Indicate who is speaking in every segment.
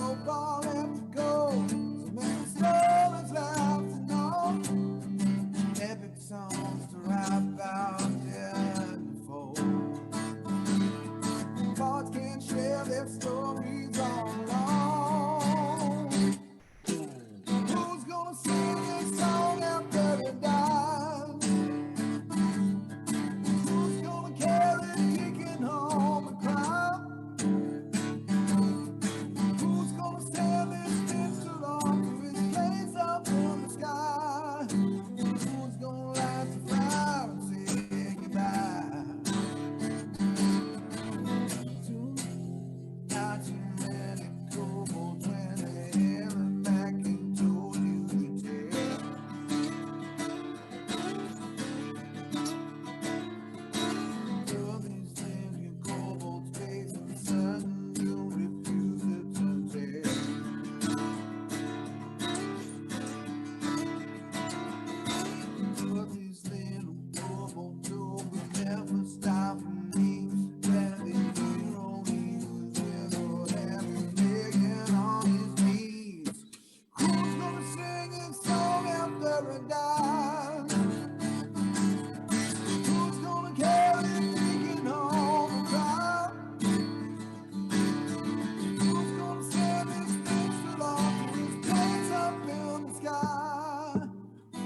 Speaker 1: so far left to go. So many stories left to know. Epic songs to rap about dead before. Gods can't share their stories all alone. Who's gonna sing this song after they die? Who's gonna carry Deacon home and cry? Who's gonna stand this pistol on to his place up in the sky? Who's gonna light the fire and say goodbye? Not too many kobolds when they hear it back and told you to tell. All these things you kobolds face and sudden you refuse it to tell. All these little kobolds will never stop me. Where the hero he was with or having begging on his knees. Who's gonna sing his song after he dies? Who's gonna carry Deacon home and cry? Who's gonna stand this pistol off to his place up in the sky?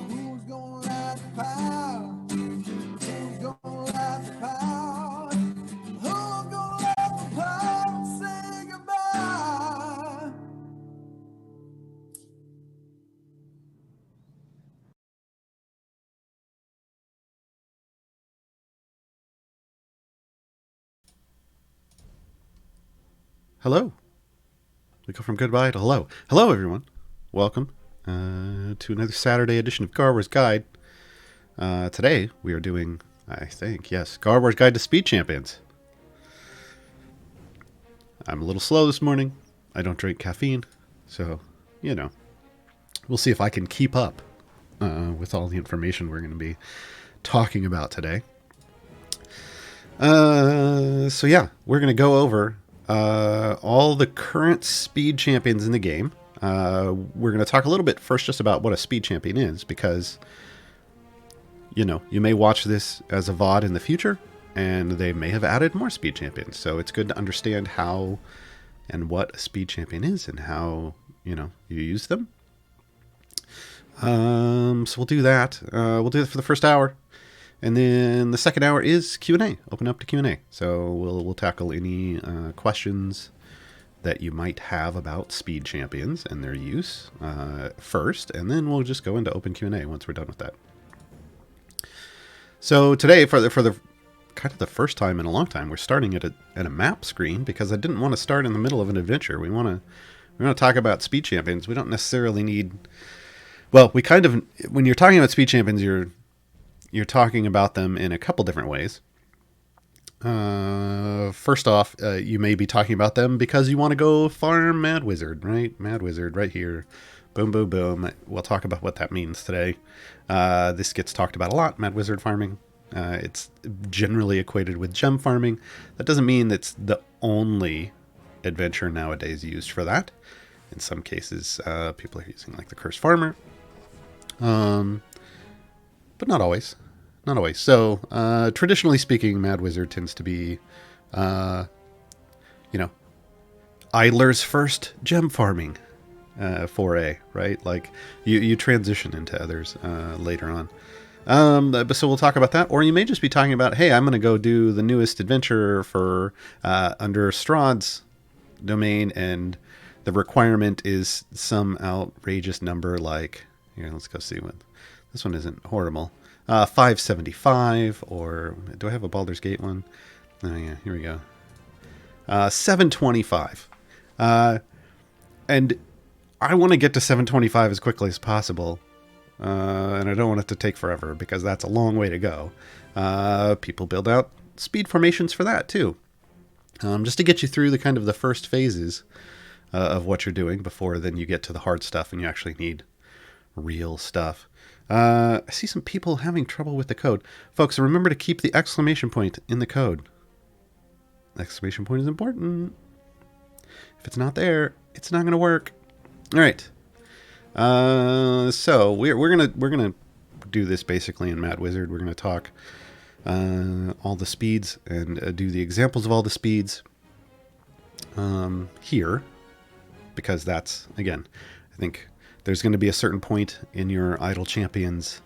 Speaker 1: Who's gonna light the power? Who's gonna light the power? Who's gonna light the power and say goodbye?
Speaker 2: Hello. We go from goodbye to hello. Hello, everyone. Welcome to another Saturday edition of Gaarawarr's Guide. Today, we are doing, I think, yes, Gaarawarr's Guide to Speed Champions. I'm a little slow this morning. I don't drink caffeine, so, you know, we'll see if I can keep up with all the information we're going to be talking about today. So yeah, we're going to go over all the current speed champions in the game. We're going to talk a little bit first just about what a speed champion is, because, you know, you may watch this as a VOD in the future, and they may have added more speed champions. So it's good to understand how and what a speed champion is and how, you know, you use them. So we'll do that. We'll do it for the first hour. And then the second hour is Q&A. Open up to Q&A. So we'll tackle any questions that you might have about speed champions and their use first, and then we'll just go into open Q&A once we're done with that. So today, for the kind of the first time in a long time, we're starting at a map screen, because I didn't want to start in the middle of an adventure. We want to talk about speed champions. We don't necessarily need. Well, we kind of, when you're talking about speed champions, you're talking about them in a couple different ways. First off, you may be talking about them because you want to go farm Mad Wizard, right? Mad Wizard right here. Boom, boom, boom. We'll talk about what that means today. This gets talked about a lot, Mad Wizard farming. It's generally equated with gem farming. That doesn't mean that's the only adventure nowadays used for that. In some cases, people are using like the Cursed Farmer. But not always. Not always. So, traditionally speaking, Mad Wizard tends to be, idler's first gem farming foray, right? Like, you transition into others later on. So we'll talk about that. Or you may just be talking about, hey, I'm going to go do the newest adventure for under Strahd's domain, and the requirement is some outrageous number like, here, let's go see what, this one isn't horrible. 575, or do I have a Baldur's Gate one? Oh yeah, here we go. 725. And I want to get to 725 as quickly as possible. And I don't want it to take forever, because that's a long way to go. People build out speed formations for that too. Just to get you through the kind of the first phases of what you're doing before then you get to the hard stuff and you actually need real stuff. I see some people having trouble with the code. Folks, remember to keep the exclamation point in the code. Exclamation point is important. If it's not there, it's not going to work. All right. So we're gonna do this basically in Mad Wizard. We're gonna talk all the speeds and do the examples of all the speeds here, because that's, again, I think there's going to be a certain point in your Idle Champions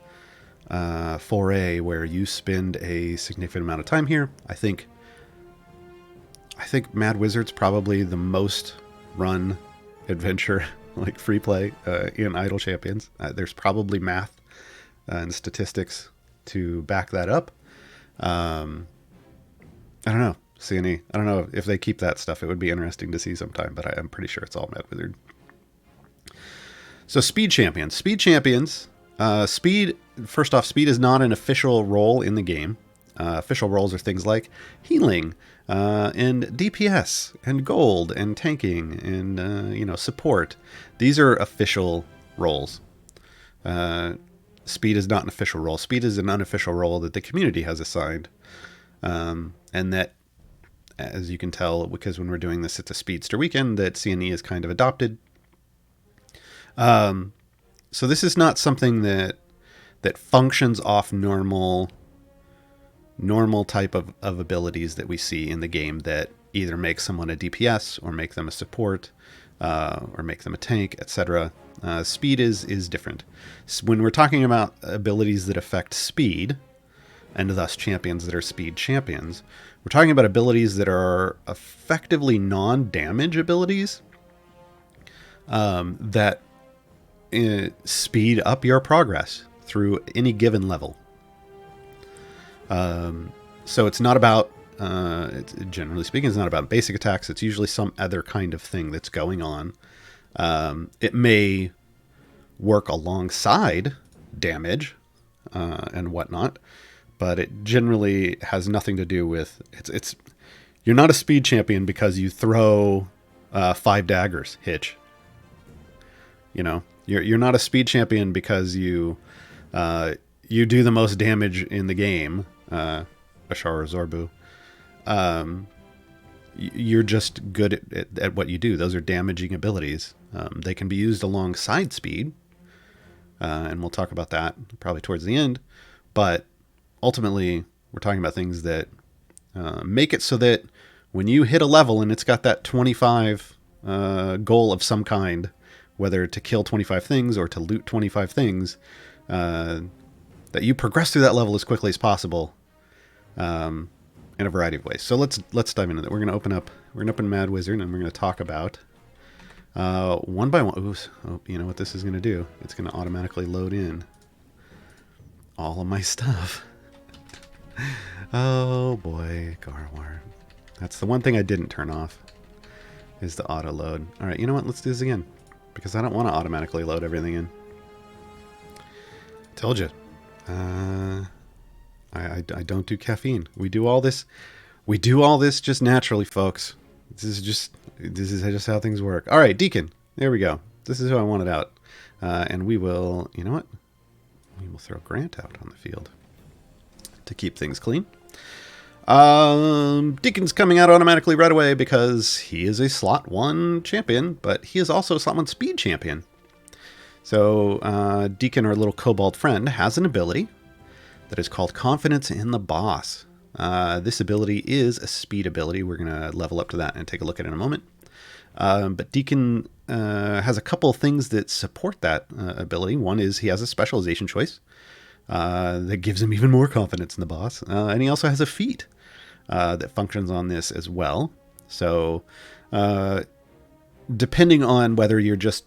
Speaker 2: foray where you spend a significant amount of time here. I think Mad Wizard's probably the most run adventure, like free play, in Idle Champions. There's probably math and statistics to back that up. I don't know, CNE. I don't know if they keep that stuff. It would be interesting to see sometime, but I'm pretty sure it's all Mad Wizard. So Speed Champions. Speed, first off, Speed is not an official role in the game. Official roles are things like healing, and DPS, and gold, and tanking, and support. These are official roles. Speed is not an official role. Speed is an unofficial role that the community has assigned, and that, as you can tell, because when we're doing this, it's a Speedster weekend, that CNE is kind of adopted. So this is not something that functions off normal type of abilities that we see in the game that either make someone a DPS or make them a support, or make them a tank, etc. Speed is different. When we're talking about abilities that affect speed, and thus champions that are speed champions, we're talking about abilities that are effectively non-damage abilities, that speed up your progress through any given level. So it's not about, generally speaking, it's not about basic attacks. It's usually some other kind of thing that's going on. It may work alongside damage and whatnot, but it generally has nothing to do with it's. You're not a speed champion because you throw 5 daggers, Hitch. You're not a speed champion because you do the most damage in the game, Bashar or Zorbu. You're just good at what you do. Those are damaging abilities. They can be used alongside speed, and we'll talk about that probably towards the end. But ultimately, we're talking about things that make it so that when you hit a level and it's got that 25 goal of some kind, whether to kill 25 things or to loot 25 things, that you progress through that level as quickly as possible, in a variety of ways. So let's dive into that. We're going to open Mad Wizard, and we're going to talk about one by one. Ooh, you know what this is going to do? It's going to automatically load in all of my stuff. Oh boy, Gaarawarr. That's the one thing I didn't turn off, is the auto load. All right, you know what? Let's do this again, because I don't want to automatically load everything in. Told you. I don't do caffeine. We do all this just naturally, folks. This is just how things work. All right, Deacon. There we go. This is who I wanted out. And we will, you know what? We will throw Grant out on the field to keep things clean. Deacon's coming out automatically right away because he is a slot 1 champion, but he is also a slot 1 speed champion. So Deacon, our little kobold friend, has an ability that is called Confidence in the Boss. This ability is a speed ability. We're going to level up to that and take a look at it in a moment. But Deacon has a couple of things that support that ability. One is he has a specialization choice that gives him even more confidence in the boss. And he also has a feat that functions on this as well. So depending on whether you're just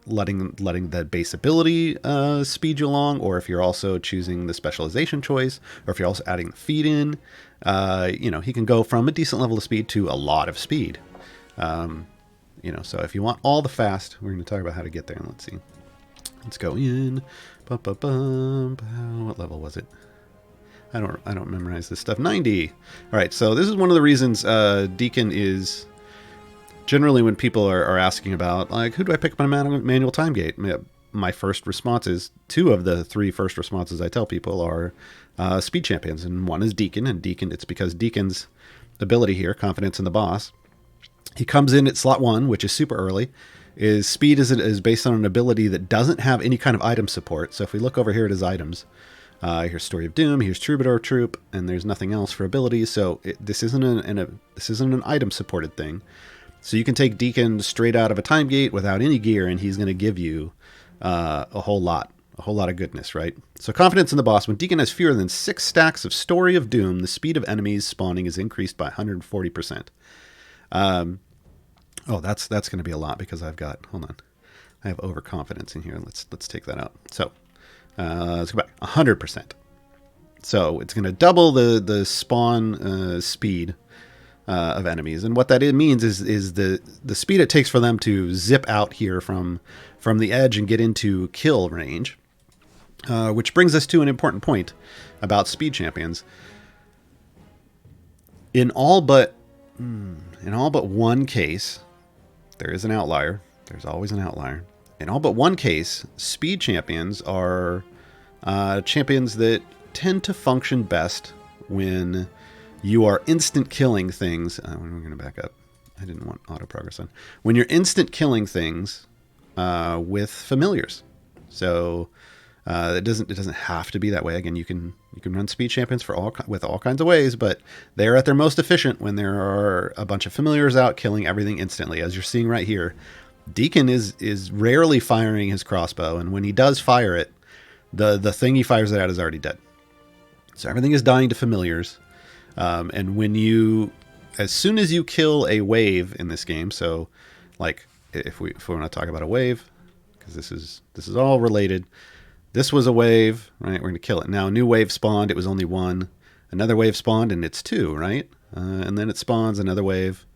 Speaker 2: letting the base ability speed you along, or if you're also choosing the specialization choice, or if you're also adding the feed in, he can go from a decent level of speed to a lot of speed. So if you want all the fast, we're going to talk about how to get there. And let's see. Let's go in. What level was it? I don't memorize this stuff. 90. All right. So this is one of the reasons Deacon is generally, when people are asking about, like, who do I pick up on a manual time gate? My first response is 2 of the 3 first responses I tell people are speed champions. And one is Deacon. And Deacon, it's because Deacon's ability here, Confidence in the Boss, He comes in at slot 1, which is super early. His speed is based on an ability that doesn't have any kind of item support. So if we look over here at his items, here's Story of Doom, here's Troubadour Troop, and there's nothing else for abilities. So this isn't an item supported thing. So you can take Deacon straight out of a time gate without any gear, and he's going to give you a whole lot of goodness, right? So confidence in the boss. When Deacon has fewer than 6 stacks of Story of Doom, the speed of enemies spawning is increased by 140%. Oh, that's going to be a lot because I have overconfidence in here. Let's take that out. So let's go back. 100%. So it's going to double the spawn speed of enemies, and what that means is the speed it takes for them to zip out here from the edge and get into kill range. Which brings us to an important point about speed champions. In all but one case, there is an outlier. There's always an outlier. In all but one case, speed champions are champions that tend to function best when you are instant killing things. We're going to back up. I didn't want auto progress on. When you're instant killing things with familiars. So it doesn't have to be that way. Again, you can run speed champions with all kinds of ways, but they're at their most efficient when there are a bunch of familiars out killing everything instantly. As you're seeing right here, Deacon is rarely firing his crossbow, and when he does fire it, the thing he fires it at is already dead. So everything is dying to familiars. And as soon as you kill a wave in this game, so like if we want to talk about a wave, because this is all related. This was a wave, right? We're going to kill it. Now a new wave spawned. It was only 1. Another wave spawned, and it's 2, right? And then it spawns another wave,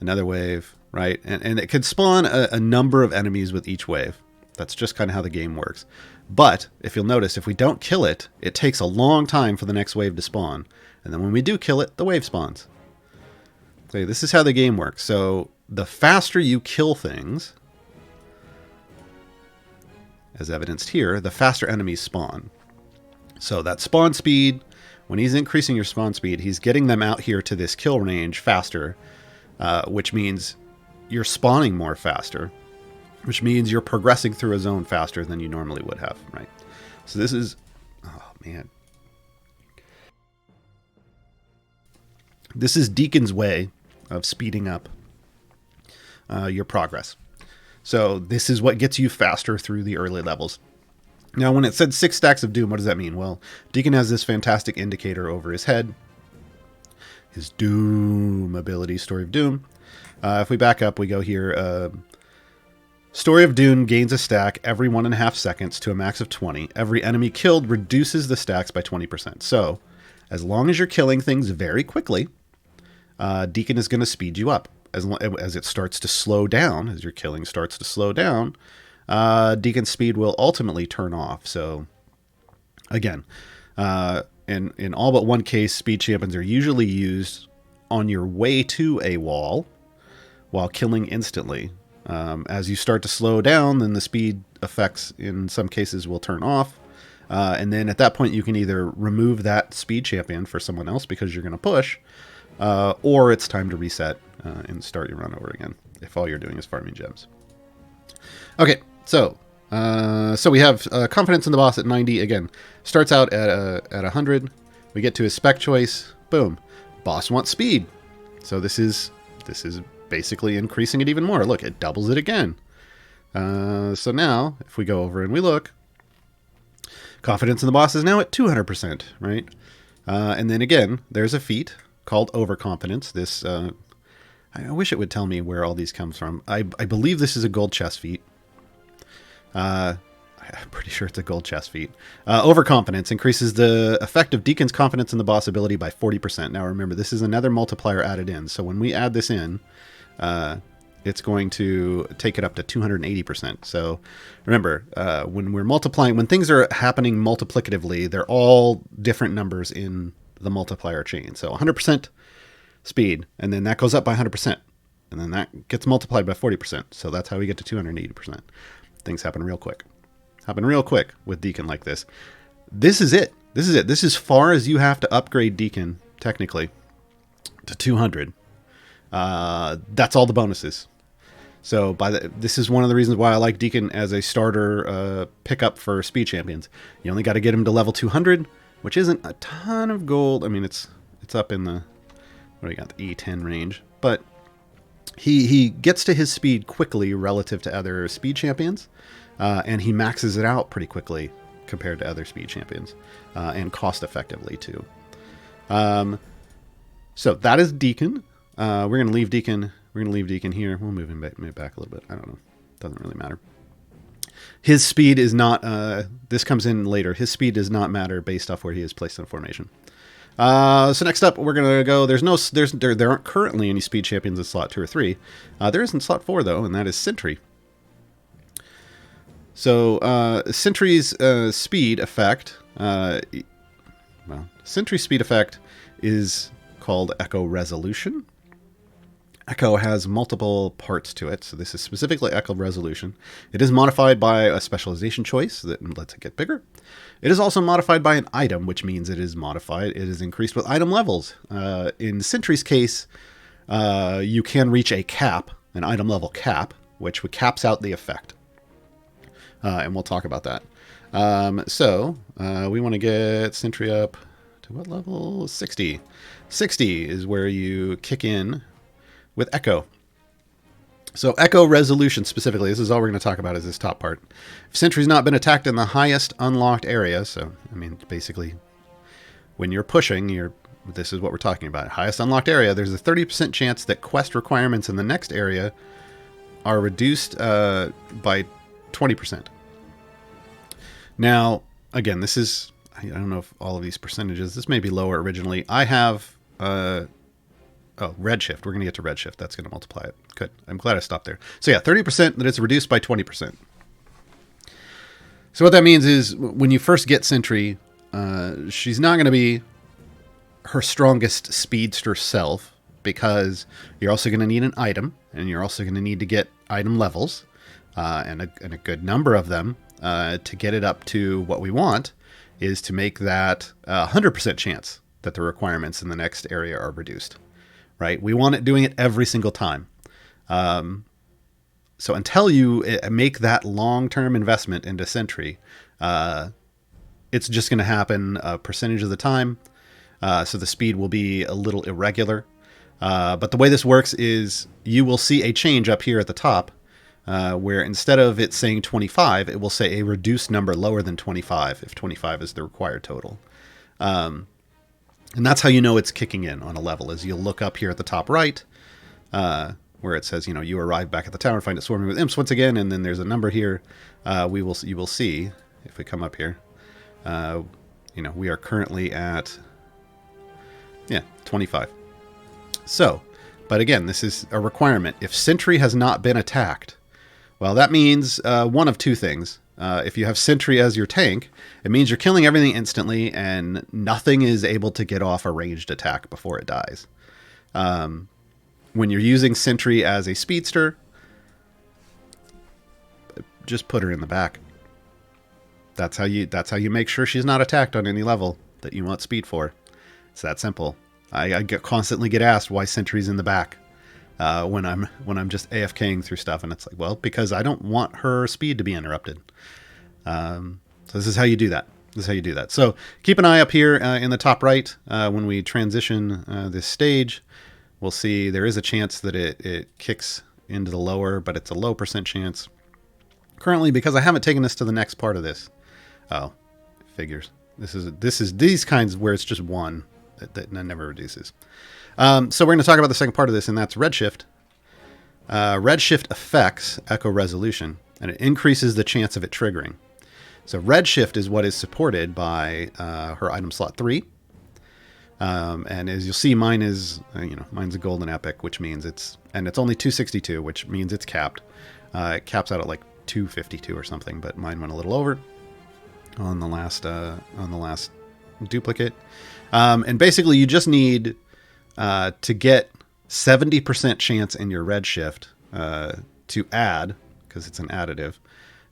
Speaker 2: right? And it could spawn a number of enemies with each wave. That's just kind of how the game works. But if you'll notice, if we don't kill it, it takes a long time for the next wave to spawn. And then when we do kill it, the wave spawns. Okay, this is how the game works. So the faster you kill things, as evidenced here, the faster enemies spawn. So that spawn speed, when he's increasing your spawn speed, he's getting them out here to this kill range faster, which means you're spawning more faster, which means you're progressing through a zone faster than you normally would have, right? So this is, oh man. This is Deacon's way of speeding up your progress. So this is what gets you faster through the early levels. Now, when it said 6 stacks of Doom, what does that mean? Well, Deacon has this fantastic indicator over his head. His Doom ability, Story of Doom. If we back up, we go here. Story of Doom gains a stack every 1.5 seconds to a max of 20. Every enemy killed reduces the stacks by 20%. So, as long as you're killing things very quickly, Deacon is going to speed you up. As it starts to slow down, as your killing starts to slow down, Deacon's speed will ultimately turn off. So, again, in all but one case, speed champions are usually used on your way to a wall while killing instantly. As you start to slow down, then the speed effects in some cases will turn off. And then at that point, you can either remove that speed champion for someone else because you're going to push, or it's time to reset and start your run over again if all you're doing is farming gems. Okay, so we have confidence in the boss at 90. Again, starts out at 100. We get to his spec choice. Boom. Boss wants speed. So this is basically increasing it even more. Look, it doubles it again. So now, if we go over and we look, confidence in the boss is now at 200%, right? And then again, there's a feat called overconfidence. This, I wish it would tell me where all these comes from. I believe this is a gold chest feat. I'm pretty sure it's a gold chest feat. Overconfidence increases the effect of Deacon's confidence in the boss ability by 40%. Now remember, this is another multiplier added in. So when we add this in, it's going to take it up to 280%. So remember, when we're multiplying, when things are happening multiplicatively, they're all different numbers in the multiplier chain. So 100% speed, and then that goes up by 100%, and then that gets multiplied by 40%. So that's how we get to 280%. Things happen real quick. Happen real quick with Deacon like this. This is it. This is it. This is as far as you have to upgrade Deacon, technically, to 200. That's all the bonuses. So this is one of the reasons why I like Deacon as a starter pickup for speed champions. You only got to get him to level 200, which isn't a ton of gold. I mean, it's up in the, what do you got, the E10 range. But he gets to his speed quickly relative to other speed champions, and he maxes it out pretty quickly compared to other speed champions, and cost effectively too. So that is Deacon. We're going to leave Deacon. We're going to leave Deacon here. We'll move him back a little bit. I don't know. Doesn't really matter. His speed is not, this comes in later. His speed does not matter based off where he is placed in formation. So next up, we're going to go, there aren't currently any speed champions in slot 2 or 3. There is in slot 4 though, and that is Sentry. So, Sentry's speed effect, Sentry's speed effect is called Echo Resolution. Echo has multiple parts to it, so this is specifically Echo Resolution. It is modified by a specialization choice that lets it get bigger. It is also modified by an item, which means it is modified. It is increased with item levels. In Sentry's case, you can reach a cap, an item level cap, which caps out the effect. And we'll talk about that. We want to get Sentry up to what level? 60. 60 is where you kick in with Echo. So Echo Resolution specifically, this is all we're going to talk about is this top part. If Sentry's not been attacked in the highest unlocked area, so, I mean, basically, when you're pushing, this is what we're talking about. Highest unlocked area, there's a 30% chance that quest requirements in the next area are reduced by 20%. Now, again, this is, I don't know if all of these percentages, this may be lower originally. I have, Redshift. We're going to get to Redshift. That's going to multiply it. Good. I'm glad I stopped there. So yeah, 30% that it's reduced by 20%. So what that means is when you first get Sentry, she's not going to be her strongest speedster self because you're also going to need an item and you're also going to need to get item levels and a good number of them to get it up to what we want is to make that 100% chance that the requirements in the next area are reduced. Right? We want it doing it every single time. So until you make that long-term investment into Sentry, it's just going to happen a percentage of the time. So the speed will be a little irregular. But the way this works is you will see a change up here at the top where instead of it saying 25, it will say a reduced number lower than 25 if 25 is the required total. And that's how you know it's kicking in on a level, is you'll look up here at the top right, where it says, you arrive back at the tower and find it swarming with imps once again, and then there's a number here. You will see, if we come up here, we are currently at, 25. So, but again, this is a requirement. If Sentry has not been attacked, well, that means one of two things. If you have Sentry as your tank, it means you're killing everything instantly and nothing is able to get off a ranged attack before it dies. When you're using Sentry as a speedster, just put her in the back. That's how you make sure she's not attacked on any level that you want speed for. It's that simple. I constantly get asked why Sentry's in the back when I'm just AFKing through stuff, and it's like, well, because I don't want her speed to be interrupted. So this is how you do that. So keep an eye up here in the top right. When we transition this stage, we'll see there is a chance that it kicks into the lower, but it's a low % chance. Currently, because I haven't taken this to the next part of this. Oh, figures. This is these kinds where it's just one that never reduces. So we're going to talk about the second part of this, and that's Redshift. Redshift affects Echo Resolution, and it increases the chance of it triggering. So Redshift is what is supported by her item slot 3. And as you'll see, mine is, mine's a golden epic, which means it's only 262, which means it's capped. It caps out at like 252 or something, but mine went a little over on the last duplicate. And basically you just need to get 70% chance in your Redshift to add, because it's an additive,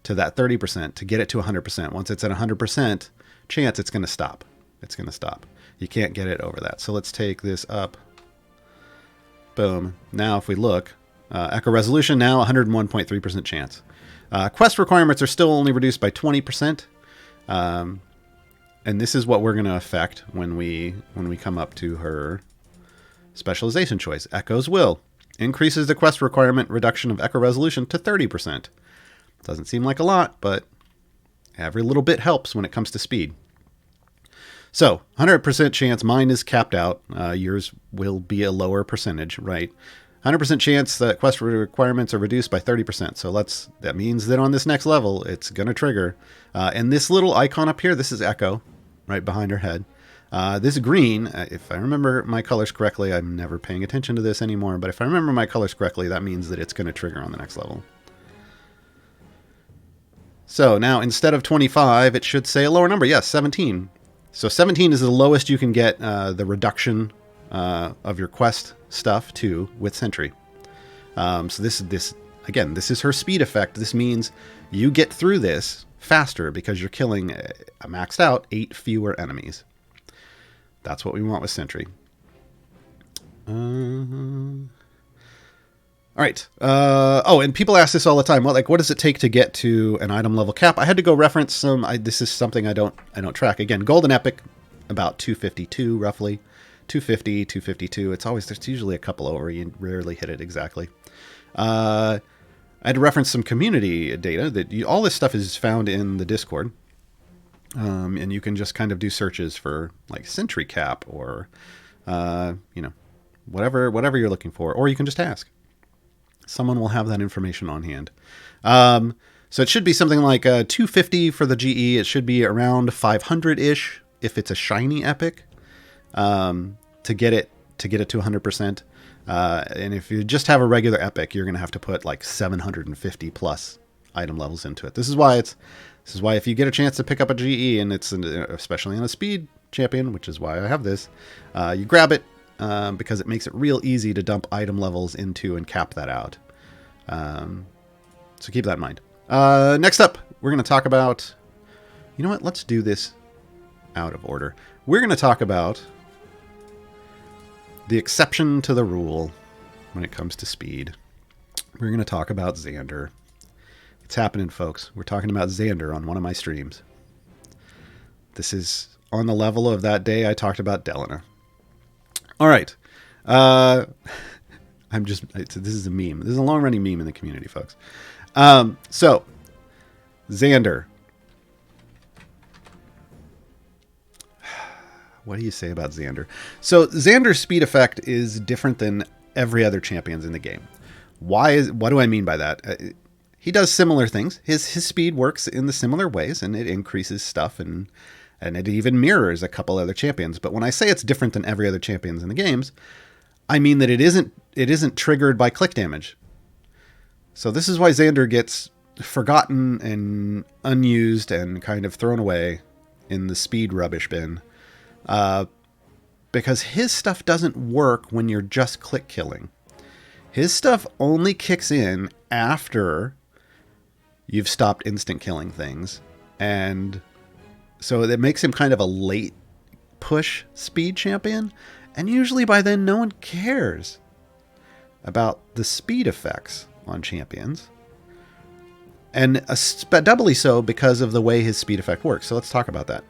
Speaker 2: to that 30% to get it to 100%. Once it's at 100% chance, it's going to stop. You can't get it over that. So let's take this up Boom. Now if we look, Echo Resolution now 101.3% chance. Quest requirements are still only reduced by 20%. And this is what we're going to affect when we come up to her specialization choice. Echo's Will increases the quest requirement reduction of Echo Resolution to 30%. Doesn't seem like a lot, but every little bit helps when it comes to speed. So, 100% chance mine is capped out. Yours will be a lower percentage, right? 100% chance that quest requirements are reduced by 30%. So that means that on this next level, it's going to trigger. And this little icon up here, this is Echo, right behind her head. This green, if I remember my colors correctly, I'm never paying attention to this anymore, but if I remember my colors correctly, that means that it's going to trigger on the next level. So now instead of 25, it should say a lower number. Yes, 17. So 17 is the lowest you can get the reduction of your quest stuff to with Sentry. So this is her speed effect. This means you get through this faster because you're killing maxed out 8 fewer enemies. That's what we want with Sentry. All right. And people ask this all the time. What does it take to get to an item level cap? I had to go reference some. This is something I don't track. Again, Golden Epic, about 252 roughly. 250, 252. There's usually a couple over. You rarely hit it exactly. I had to reference some community data that all this stuff is found in the Discord. And you can just kind of do searches for like Sentry cap or, whatever you're looking for, or you can just ask. Someone will have that information on hand. So it should be something like 250 for the GE. It should be around 500-ish if it's a shiny epic. To get it to 100%. And if you just have a regular epic, you're going to have to put like 750 plus item levels into it. This is why if you get a chance to pick up a GE, and it's especially on a speed champion, which is why I have this, you grab it because it makes it real easy to dump item levels into and cap that out. So keep that in mind. Next up, we're going to talk about, you know what? Let's do this out of order. We're going to talk about the exception to the rule when it comes to speed. We're going to talk about Xander. It's happening, folks. We're talking about Xander on one of my streams. This is on the level of that day I talked about Delana. All right. This is a meme. This is a long-running meme in the community, folks. So, Xander. What do you say about Xander? So Xander's speed effect is different than every other champions in the game. What do I mean by that? He does similar things. His speed works in the similar ways, and it increases stuff, and it even mirrors a couple other champions. But when I say it's different than every other champions in the games, I mean that it isn't triggered by click damage. So this is why Xander gets forgotten and unused and kind of thrown away in the speed rubbish bin. Because his stuff doesn't work when you're just click killing. His stuff only kicks in after you've stopped instant killing things. And so that makes him kind of a late push speed champion. And usually by then no one cares about the speed effects on champions. And doubly so because of the way his speed effect works. So let's talk about that.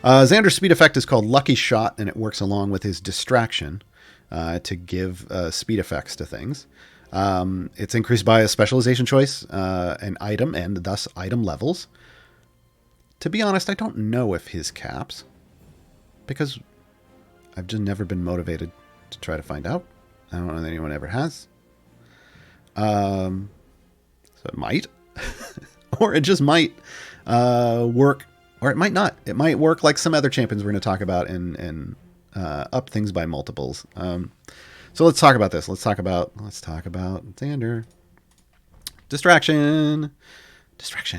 Speaker 2: Xander's speed effect is called Lucky Shot, and it works along with his distraction to give speed effects to things. It's increased by a specialization choice, an item, and thus item levels. To be honest, I don't know if his caps, because I've just never been motivated to try to find out. I don't know that anyone ever has. So it might, or it just might work. Or it might not. It might work like some other champions we're going to talk about and up things by multiples. So let's talk about this. Let's talk about Xander. Distraction.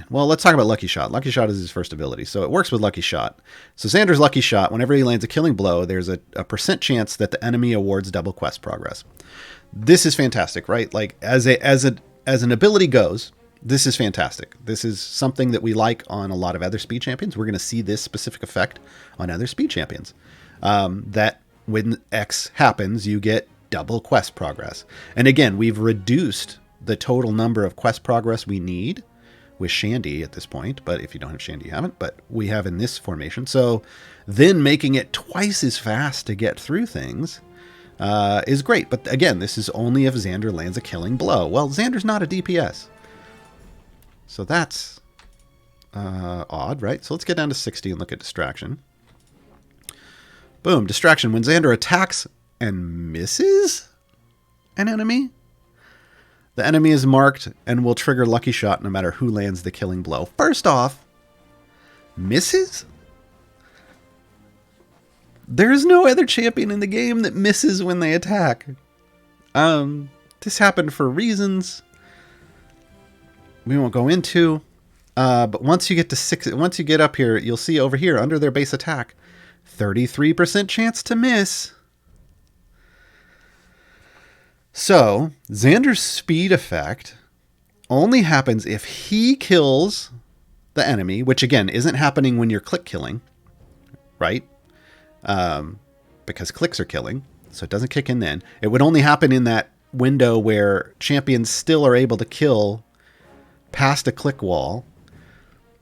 Speaker 2: Well, let's talk about Lucky Shot. Lucky Shot is his first ability. So it works with Lucky Shot. So Xander's Lucky Shot, whenever he lands a killing blow, there's a percent chance that the enemy awards double quest progress. This is fantastic, right? Like as an ability goes, this is fantastic. This is something that we like on a lot of other speed champions. We're going to see this specific effect on other speed champions. That when X happens, you get double quest progress. And again, we've reduced the total number of quest progress we need with Shandy at this point, but if you don't have Shandy, you haven't, but we have in this formation. So then making it twice as fast to get through things is great. But again, this is only if Xander lands a killing blow. Well, Xander's not a DPS. So that's odd, right? So let's get down to 60 and look at distraction. Boom, distraction. When Xander attacks and misses an enemy, the enemy is marked and will trigger Lucky Shot no matter who lands the killing blow. First off, misses? There is no other champion in the game that misses when they attack. This happened for reasons we won't go into. But once you get to once you get up here, you'll see over here under their base attack, 33% chance to miss. So Xander's speed effect only happens if he kills the enemy, which again isn't happening when you're click killing, right? Because clicks are killing, so it doesn't kick in then. It would only happen in that window where champions still are able to kill past a click wall.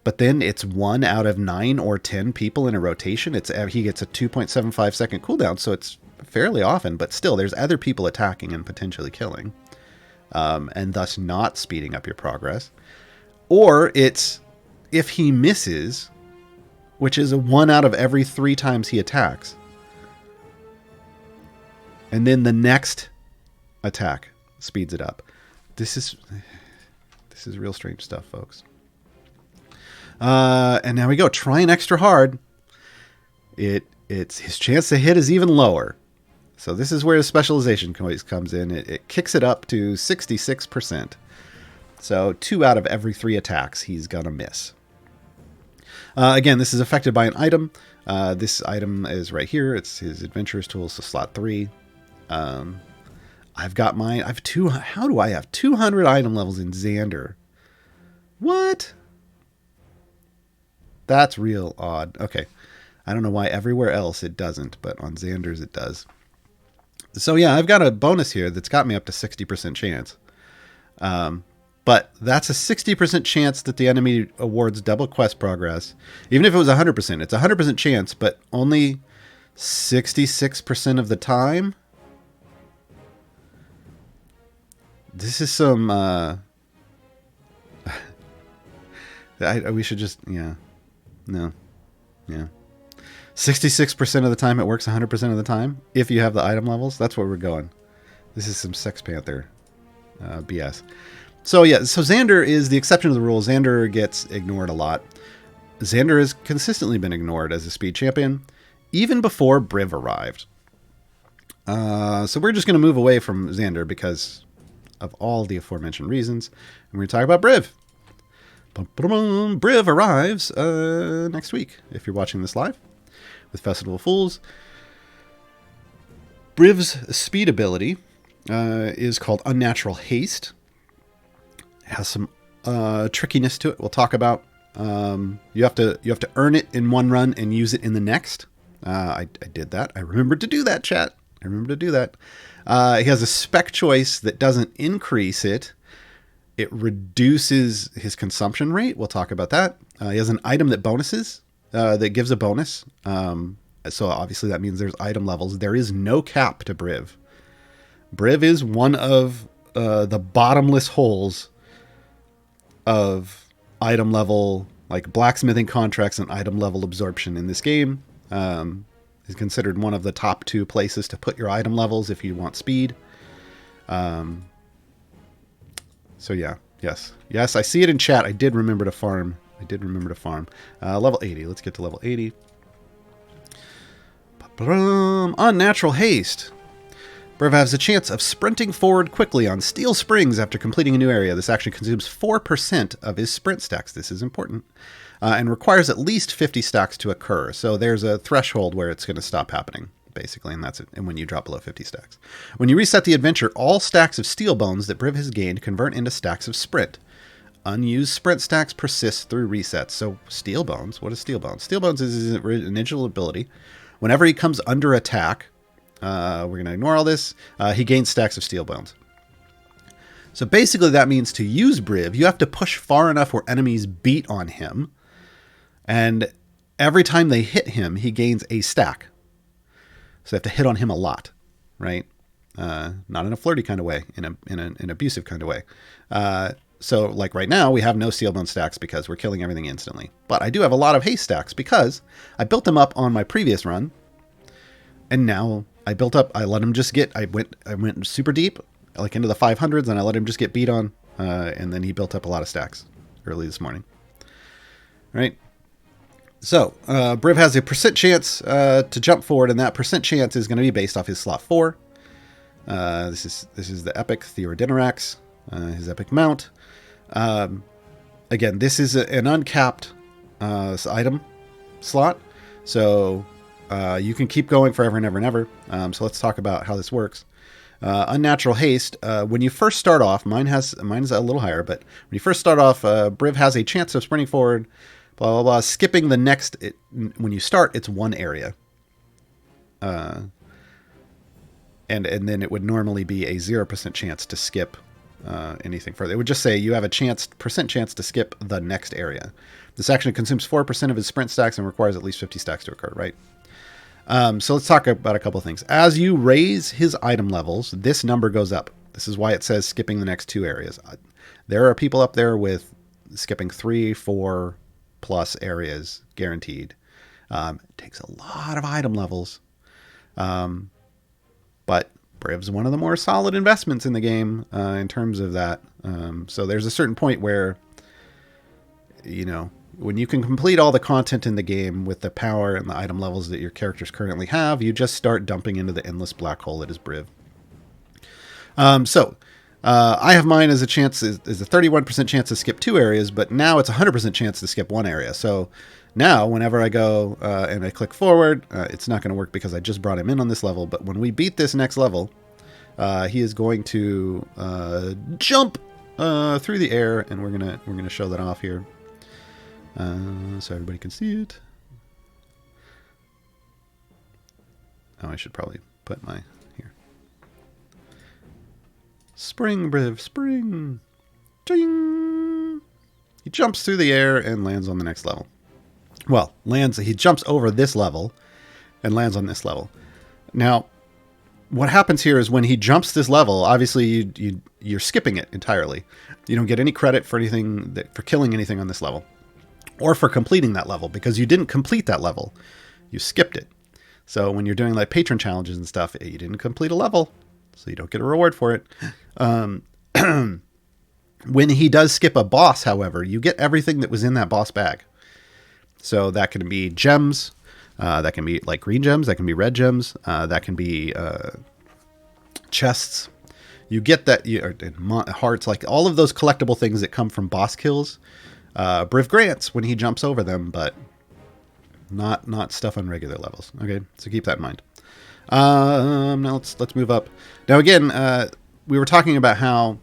Speaker 2: But then it's 1 out of 9 or 10 people in a rotation. He gets a 2.75 second cooldown, so it's fairly often. But still, there's other people attacking and potentially killing, and thus not speeding up your progress. Or it's if he misses, which is a 1 out of every 3 times he attacks, and then the next attack speeds it up. This is real strange stuff, folks. And now we go. Trying extra hard. It's his chance to hit is even lower. So this is where his specialization comes in. It kicks it up to 66%. So 2 out of every 3 attacks he's gonna miss. Again, this is affected by an item. This item is right here. It's his Adventurer's Tools, so slot 3. I've got mine. How do I have 200 item levels in Xander? What? That's real odd. Okay. I don't know why everywhere else it doesn't, but on Xander's it does. So yeah, I've got a bonus here that's got me up to 60% chance. But that's a 60% chance that the enemy awards double quest progress. Even if it was 100%, it's a 100% chance, but only 66% of the time. This is some, we should just, yeah. No. Yeah. 66% of the time it works 100% of the time. If you have the item levels, that's where we're going. This is some Sex Panther BS. So yeah, so Xander is the exception to the rule. Xander gets ignored a lot. Xander has consistently been ignored as a speed champion, even before Briv arrived. So we're just going to move away from Xander because of all the aforementioned reasons. And we're going to talk about Briv. Briv arrives next week, if you're watching this live, with Festival of Fools. Briv's speed ability is called Unnatural Haste. It has some trickiness to it. We'll talk about. You have to earn it in one run and use it in the next. I did that. I remembered to do that, chat. I remember to do that. He has a spec choice that doesn't increase it. It reduces his consumption rate. We'll talk about that. He has an item that bonuses, that gives a bonus. So obviously that means there's item levels. There is no cap to Briv. Briv is one of the bottomless holes of item level, like blacksmithing contracts and item level absorption in this game. Is considered one of the top 2 places to put your item levels if you want speed. So yeah, yes, I see it in chat. I did remember to farm. Level 80. Let's get to level 80. Unnatural Haste. Briv has a chance of sprinting forward quickly on steel springs after completing a new area. This action consumes 4% of his sprint stacks. This is important. And requires at least 50 stacks to occur. So there's a threshold where it's going to stop happening, basically, and that's it. And when you drop below 50 stacks. When you reset the adventure, all stacks of steel bones that Briv has gained convert into stacks of sprint. Unused sprint stacks persist through resets. So steel bones, what is steel bones? Steel bones is his initial ability. Whenever he comes under attack, We're going to ignore all this. He gains stacks of steel bones. So basically that means to use Briv, you have to push far enough where enemies beat on him. And every time they hit him, he gains a stack. So they have to hit on him a lot, right? Not in a flirty kind of way, in an abusive kind of way. So like right now, we have no steel bone stacks because we're killing everything instantly. But I do have a lot of haste stacks because I built them up on my previous run. And now I let him just get, I went super deep, like into the 500s, and I let him just get beat on. And then he built up a lot of stacks early this morning. Right? So, Briv has a % chance to jump forward, and that % chance is going to be based off his slot 4. This is the epic Theodinorax, his epic mount. Again, this is an uncapped item slot, so you can keep going forever and ever and ever. So let's talk about how this works. Unnatural Haste. When you first start off, mine's a little higher, but when you first start off, Briv has a chance of sprinting forward. Blah, blah, blah. Skipping the next... when you start, it's one area. And then it would normally be a 0% chance to skip anything further. It would just say you have a % chance to skip the next area. This action consumes 4% of his sprint stacks and requires at least 50 stacks to occur, right? So let's talk about a couple of things. As you raise his item levels, this number goes up. This is why it says skipping the next 2 areas. There are people up there with skipping 3, 4... plus areas guaranteed. It takes a lot of item levels. But Briv's one of the more solid investments in the game in terms of that. So there's a certain point where, when you can complete all the content in the game with the power and the item levels that your characters currently have, you just start dumping into the endless black hole that is Briv. I have mine as a 31% chance to skip 2 areas, but now it's a 100% chance to skip 1 area. So now whenever I go and I click forward, it's not going to work because I just brought him in on this level. But when we beat this next level, he is going to jump through the air, and we're gonna show that off here so everybody can see it. Oh, I should probably put my... Spring, Briv, spring. Ding! He jumps through the air and lands on the next level. Well, he jumps over this level and lands on this level. Now, what happens here is when he jumps this level, obviously you're skipping it entirely. You don't get any credit for for killing anything on this level or for completing that level because you didn't complete that level. You skipped it. So when you're doing like patron challenges and stuff, you didn't complete a level. So you don't get a reward for it. When he does skip a boss, however, you get everything that was in that boss bag. So that can be gems. That can be like green gems. That can be red gems. That can be chests. You get that hearts, like all of those collectible things that come from boss kills. Briv grants when he jumps over them, but not stuff on regular levels. Okay, so keep that in mind. Now let's move up. Now again, we were talking about how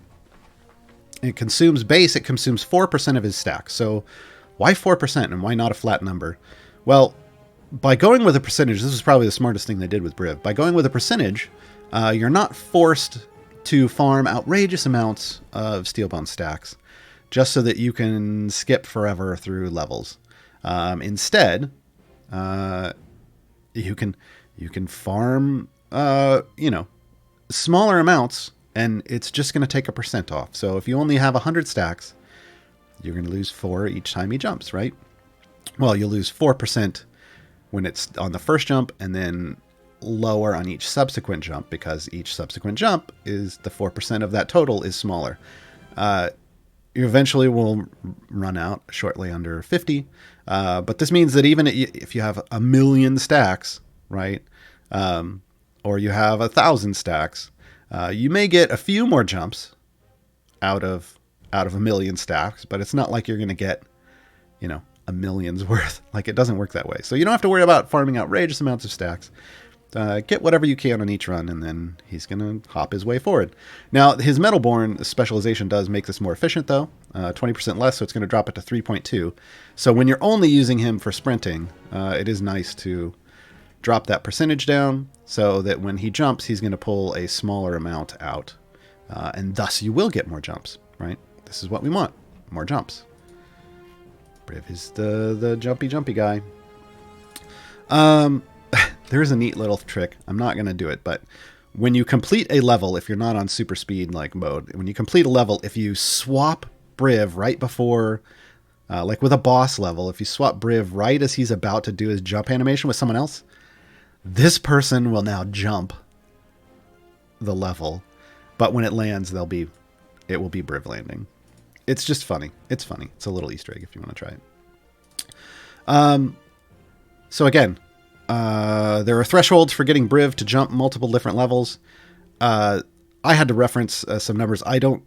Speaker 2: it consumes 4% of his stack. So why 4% and why not a flat number? Well, by going with a percentage, this is probably the smartest thing they did with Briv. By going with a percentage, you're not forced to farm outrageous amounts of steelbone stacks just so that you can skip forever through levels. Instead, you can farm, smaller amounts, and it's just going to take a % off. So if you only have 100 stacks, you're going to lose 4 each time he jumps, right? Well, you'll lose 4% when it's on the first jump, and then lower on each subsequent jump, because each subsequent jump is the 4% of that total is smaller. You eventually will run out shortly under 50. But this means that even if you have 1,000,000 stacks, right? Or you have 1,000 stacks, you may get a few more jumps out of 1,000,000 stacks, but it's not like you're going to get, a million's worth. Like, it doesn't work that way. So you don't have to worry about farming outrageous amounts of stacks. Get whatever you can on each run, and then he's going to hop his way forward. Now, his Metalborn specialization does make this more efficient, though. 20% less, so it's going to drop it to 3.2. So when you're only using him for sprinting, it is nice to drop that percentage down so that when he jumps, he's going to pull a smaller amount out. And thus you will get more jumps, right? This is what we want, more jumps. Briv is the jumpy guy. There's a neat little trick. I'm not going to do it, but when you complete a level, if you're not on super speed like mode, when you complete a level, if you swap Briv right before, like with a boss level, if you swap Briv right as he's about to do his jump animation with someone else, this person will now jump the level, but when it lands, it will be Briv landing. It's just funny. It's funny. It's a little Easter egg if you want to try it. So again, there are thresholds for getting Briv to jump multiple different levels. I had to reference some numbers. I don't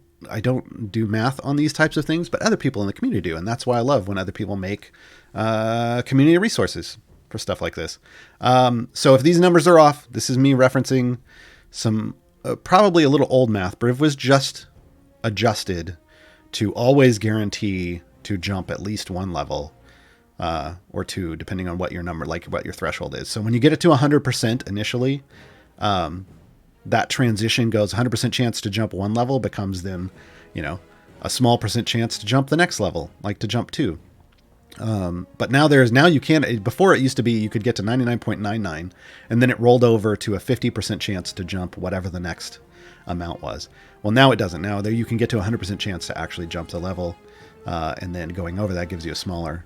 Speaker 2: do math on these types of things, but other people in the community do, and that's why I love when other people make community resources for stuff like this. So if these numbers are off, this is me referencing some probably a little old math. Briv was just adjusted to always guarantee to jump at least one level. Or two, depending on what your number, like what your threshold is. So when you get it to 100% initially, that transition goes 100% chance to jump one level becomes then, a small percent chance to jump the next level, like to jump two. But now you can, before it used to be, you could get to 99.99 and then it rolled over to a 50% chance to jump whatever the next amount was. Well, now it doesn't. Now there you can get to 100% chance to actually jump the level. And then going over that gives you a smaller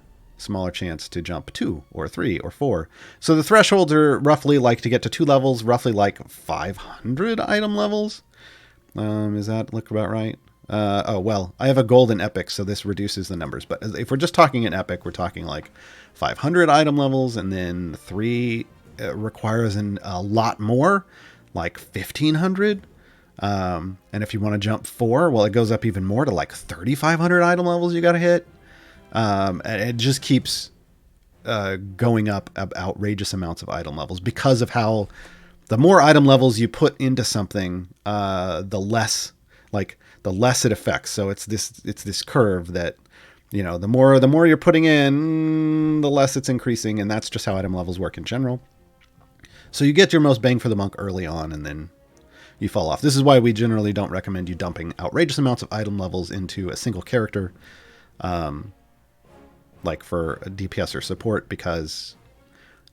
Speaker 2: chance to jump 2 or 3 or 4. So the thresholds are roughly like to get to 2 levels, roughly like 500 item levels. Is that look about right? Well, I have a golden epic, so this reduces the numbers. But if we're just talking an epic, we're talking like 500 item levels, and then 3 requires a lot more, like 1500. And if you want to jump 4, well, it goes up even more to like 3,500 item levels you got to hit. And it just keeps going up outrageous amounts of item levels because of how the more item levels you put into something, the less it affects. So it's this curve that, the more you're putting in, the less it's increasing. And that's just how item levels work in general. So you get your most bang for the buck early on, and then you fall off. This is why we generally don't recommend you dumping outrageous amounts of item levels into a single character. Like for a DPS or support, because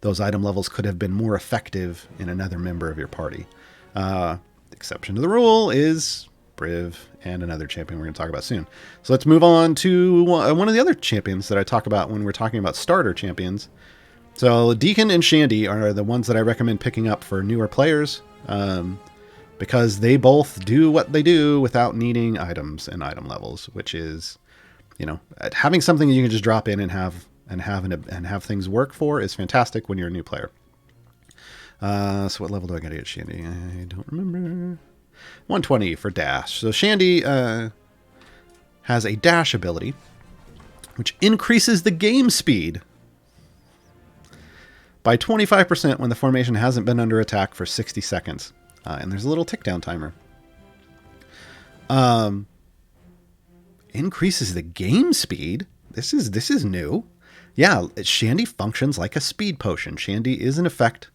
Speaker 2: those item levels could have been more effective in another member of your party. Exception to the rule is Briv and another champion we're going to talk about soon. So let's move on to one of the other champions that I talk about when we're talking about starter champions. So Deacon and Shandy are the ones that I recommend picking up for newer players, because they both do what they do without needing items and item levels, which is, having something that you can just drop in and have things work for is fantastic when you're a new player. So what level do I got to get Shandy? I don't remember. 120 for dash. So Shandy has a dash ability, which increases the game speed by 25% when the formation hasn't been under attack for 60 seconds. And there's a little tick down timer. Increases the game speed. This is new. Yeah, Shandy functions like a speed potion. Shandy is in effect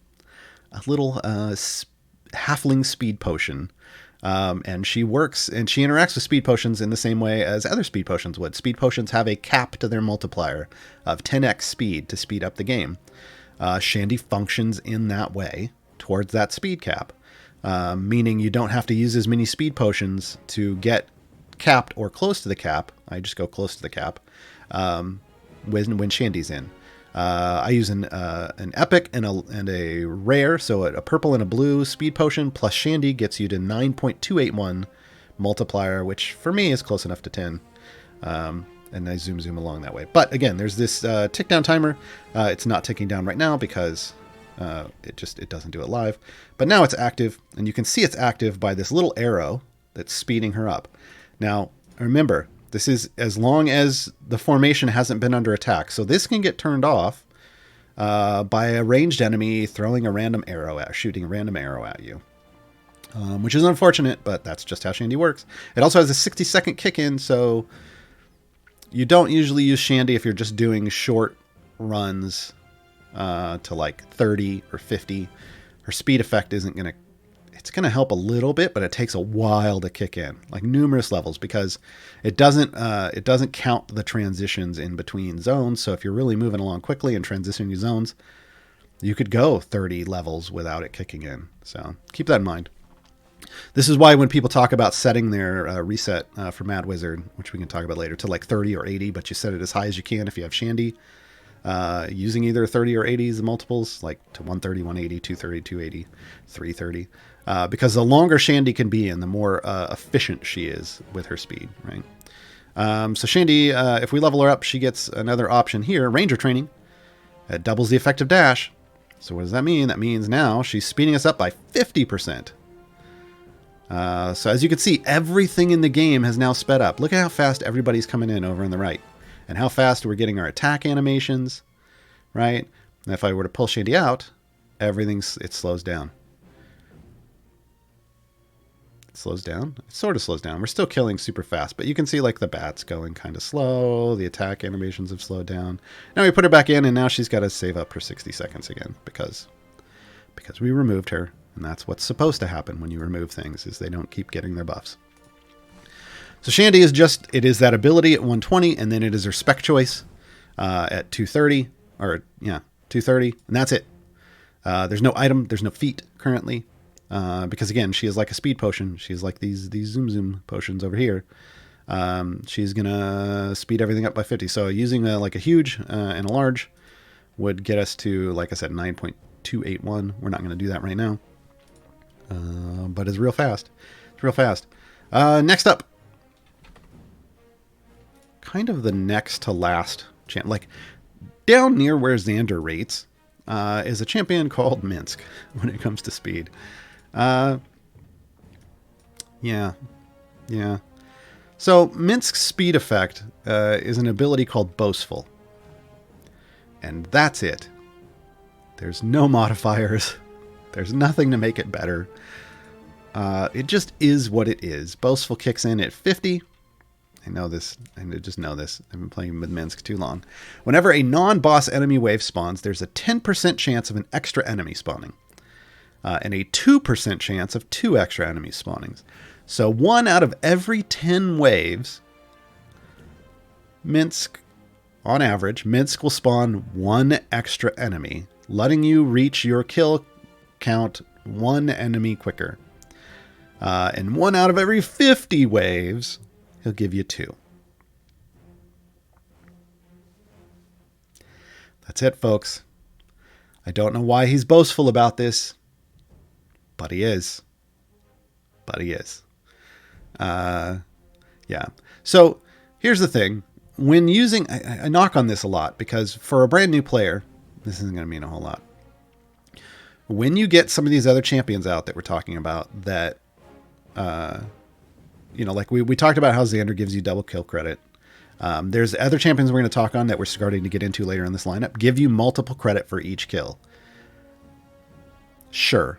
Speaker 2: a little halfling speed potion. And she works and she interacts with speed potions in the same way as other speed potions would. Speed potions have a cap to their multiplier of 10x speed to speed up the game. Shandy functions in that way towards that speed cap, meaning you don't have to use as many speed potions to get capped or close to the cap. I just go close to the cap when Shandy's in. I use an epic and a rare, so a purple and a blue speed potion plus Shandy gets you to 9.281 multiplier, which for me is close enough to 10. And I zoom along that way. But again, there's this tick down timer. It's not ticking down right now because it doesn't do it live. But now it's active, and you can see it's active by this little arrow that's speeding her up. Now, remember, this is as long as the formation hasn't been under attack. So this can get turned off by a ranged enemy shooting a random arrow at you. Which is unfortunate, but that's just how Shandy works. It also has a 60-second kick-in, so you don't usually use Shandy if you're just doing short runs to like 30 or 50. Her speed effect isn't going to, it's going to help a little bit, but it takes a while to kick in, like numerous levels, because it doesn't count the transitions in between zones. So if you're really moving along quickly and transitioning zones, you could go 30 levels without it kicking in. So keep that in mind. This is why when people talk about setting their reset for Mad Wizard, which we can talk about later, to like 30 or 80, but you set it as high as you can if you have Shandy, using either 30 or 80 as multiples, like to 130, 180, 230, 280, 330, because the longer Shandy can be in, the more efficient she is with her speed, right? So Shandy, if we level her up, she gets another option here, Ranger Training. It doubles the effective dash. So what does that mean? That means now she's speeding us up by 50%. So as you can see, everything in the game has now sped up. Look at how fast everybody's coming in over on the right, and how fast we're getting our attack animations, right? And if I were to pull Shandy out, it slows down. It slows down. It sort of slows down. We're still killing super fast, but you can see like the bats going kind of slow. The attack animations have slowed down. Now we put her back in, and now she's got to save up her 60 seconds again because we removed her. And that's what's supposed to happen when you remove things, is they don't keep getting their buffs. So Shandy is it is that ability at 120, and then it is her spec choice at 230, 230, and that's it. There's no item, there's no feat currently, because again, she is like a speed potion. She's like these zoom potions over here. She's gonna speed everything up by 50. So using like a huge and a large would get us to, like I said, 9.281. We're not going to do that right now. But it's real fast. It's real fast. Next up, kind of the next to last champ, like down near where Xander rates, is a champion called Minsk when it comes to speed. Yeah. So Minsk's speed effect is an ability called Boastful. And that's it. There's no modifiers. There's nothing to make it better. It just is what it is. Boastful kicks in at 50. I know this. I just know this. I've been playing with Minsk too long. Whenever a non-boss enemy wave spawns, there's a 10% chance of an extra enemy spawning. And a 2% chance of 2 extra enemies spawning. So 1 out of every 10 waves, Minsk, on average, Minsk will spawn 1 extra enemy, letting you reach your kill count 1 enemy quicker. And 1 out of every 50 waves, he'll give you 2. That's it, folks. I don't know why he's boastful about this, but he is. Yeah. So here's the thing. When using, I knock on this a lot because for a brand new player, this isn't going to mean a whole lot. When you get some of these other champions out that we're talking about that, like we talked about how Xander gives you double kill credit. There's other champions we're going to talk on that we're starting to get into later in this lineup. Give you multiple credit for each kill. Sure.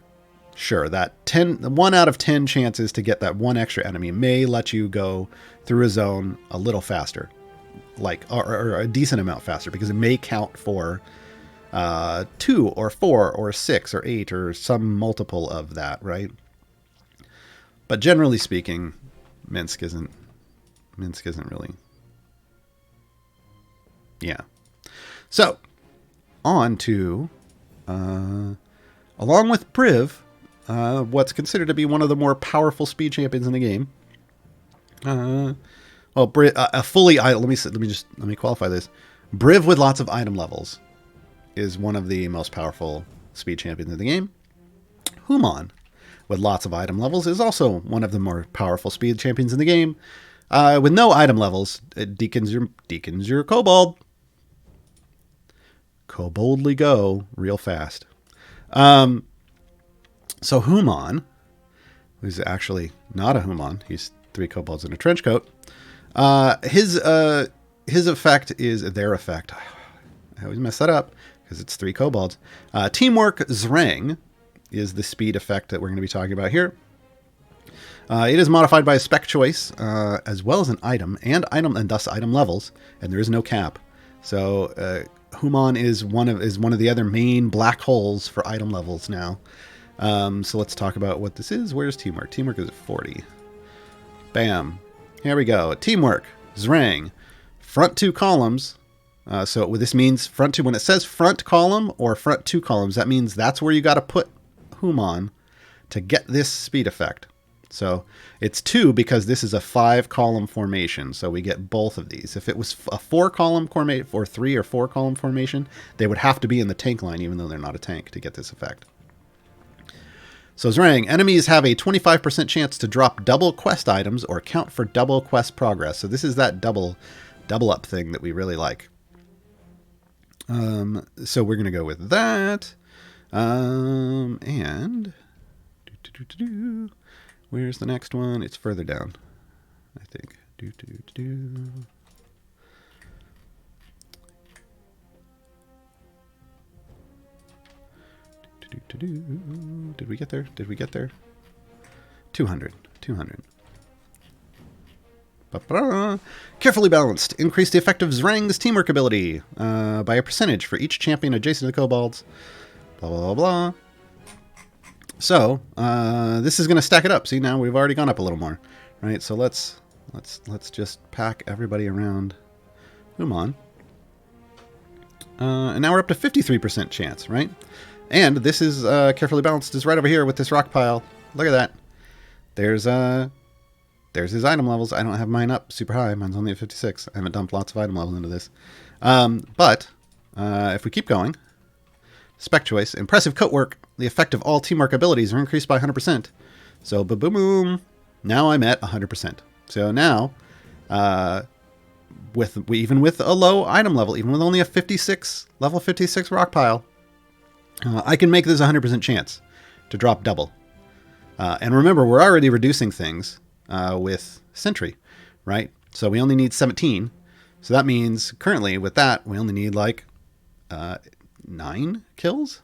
Speaker 2: That 1 out of 10 chances to get that 1 extra enemy may let you go through a zone a little faster, or a decent amount faster, because it may count for 2 or 4 or 6 or 8 or some multiple of that, right? But generally speaking, Minsk isn't really. Yeah. So on to along with Priv, what's considered to be one of the more powerful speed champions in the game. A fully let me qualify this. Briv with lots of item levels is one of the most powerful speed champions in the game. Human with lots of item levels is also one of the more powerful speed champions in the game. With no item levels, Deacon's your kobold. Koboldly go real fast. So Human, who's actually not a Human, he's 3 kobolds in a trench coat. His effect is their effect. I always mess that up because it's 3 kobolds. Teamwork Zrang is the speed effect that we're going to be talking about here. It is modified by a spec choice, as well as an item and thus item levels, and there is no cap. So Human is one of the other main black holes for item levels now. So let's talk about what this is. Where's teamwork? Teamwork is at 40. Bam. Here we go. Teamwork. Zrang. Front 2 columns. So what this means, front 2, when it says front column or front 2 columns, that means that's where you got to put Human to get this speed effect. So it's 2 because this is a 5-column formation. So we get both of these. If it was a 4-column formation or 3 or 4-column formation, they would have to be in the tank line, even though they're not a tank, to get this effect. So Zrang, enemies have a 25% chance to drop double quest items or count for double quest progress. So this is that double up thing that we really like. So we're going to go with that. And where's the next one? It's further down, I think. Did we get there? Did we get there? 200. Ba-ba-da. Carefully balanced. Increase the effect of Zrang's teamwork ability by a percentage for each champion adjacent to the kobolds. Blah, blah, blah, blah. So, this is going to stack it up. See, now we've already gone up a little more. Right? So let's just pack everybody around Human. And now we're up to 53% chance, right? And this is carefully balanced is right over here with this rock pile. Look at that. There's his item levels. I don't have mine up super high. Mine's only at 56. I haven't dumped lots of item levels into this. But if we keep going, spec choice, impressive coat work. The effect of all teamwork abilities are increased by 100%. So boom. Now I'm at 100%. So now, even with a low item level, even with only a level 56 rock pile, I can make this a 100% chance to drop double. And remember, we're already reducing things with Sentry, right? So we only need 17. So that means currently with that, we only need like 9 kills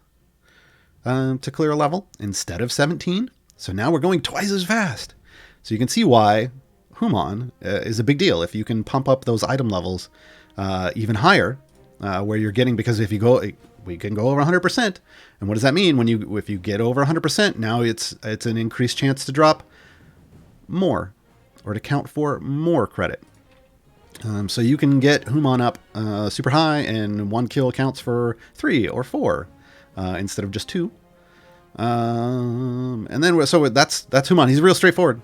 Speaker 2: to clear a level instead of 17. So now we're going twice as fast. So you can see why Human is a big deal. If you can pump up those item levels even higher, where you're getting, because if you go, we can go over 100%. And what does that mean? If you get over 100%, now it's an increased chance to drop more or to count for more credit. So you can get Human up super high, and 1 kill counts for 3 or 4 instead of just 2. And then so that's Human. He's real straightforward.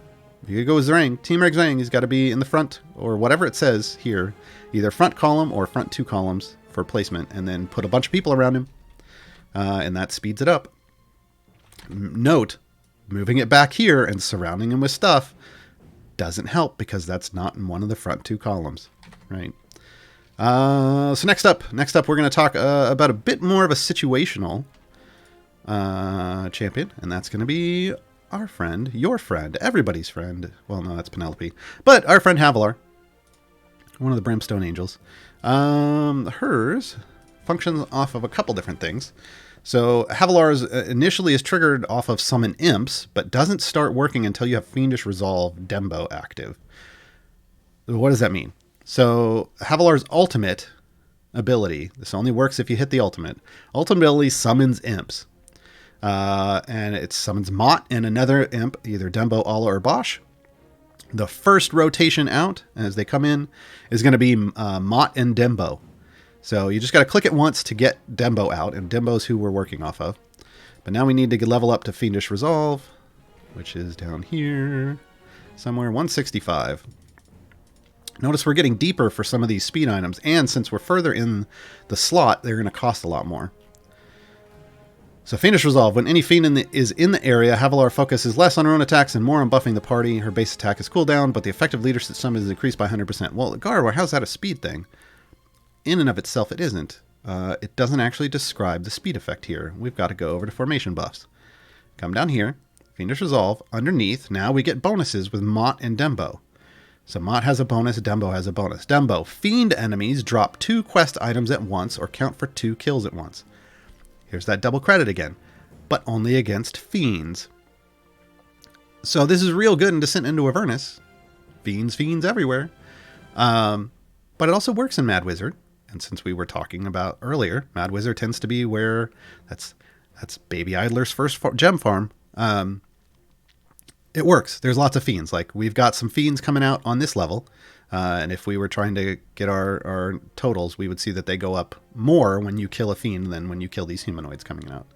Speaker 2: You go with Zrang, Teamwork Zrang. He's got to be in the front or whatever it says here, either front column or front 2 columns for placement, and then put a bunch of people around him, and that speeds it up. Note, moving it back here and surrounding him with stuff doesn't help because that's not in one of the front 2 columns, right? So next up, we're going to talk about a bit more of a situational champion, and that's going to be our friend, your friend, everybody's friend. Well, no, that's Penelope, but our friend Havilar, one of the Brimstone Angels. Hers functions off of a couple different things. So Havilar's initially is triggered off of Summon Imps, but doesn't start working until you have Fiendish Resolve Dembo active. What does that mean? So Havilar's ultimate ability, this only works if you hit the ultimate ability summons Imps. And it summons Mott and another Imp, either Dembo, Alla, or Bosch. The first rotation out, as they come in, is going to be Mott and Dembo. So you just got to click it once to get Dembo out, and Dembo's who we're working off of. But now we need to level up to Fiendish Resolve, which is down here somewhere, 165. Notice we're getting deeper for some of these speed items, and since we're further in the slot, they're going to cost a lot more. So Fiendish Resolve. When any fiend is in the area, Havilar focuses less on her own attacks and more on buffing the party. Her base attack is cooldown, but the effective leadership summon is increased by 100%. Well, Gaarawarr, how's that a speed thing? In and of itself, it isn't. It doesn't actually describe the speed effect here. We've got to go over to formation buffs. Come down here, Fiendish Resolve. Underneath, now we get bonuses with Mott and Dembo. So Mott has a bonus, Dembo has a bonus. Dembo, fiend enemies drop 2 quest items at once or count for 2 kills at once. Here's that double credit again, but only against fiends. So this is real good in Descent into Avernus. Fiends everywhere. But it also works in Mad Wizard. And since we were talking about earlier, Mad Wizard tends to be where that's Baby Idler's first gem farm. It works. There's lots of fiends. Like, we've got some fiends coming out on this level. And if we were trying to get our totals, we would see that they go up more when you kill a fiend than when you kill these humanoids coming out.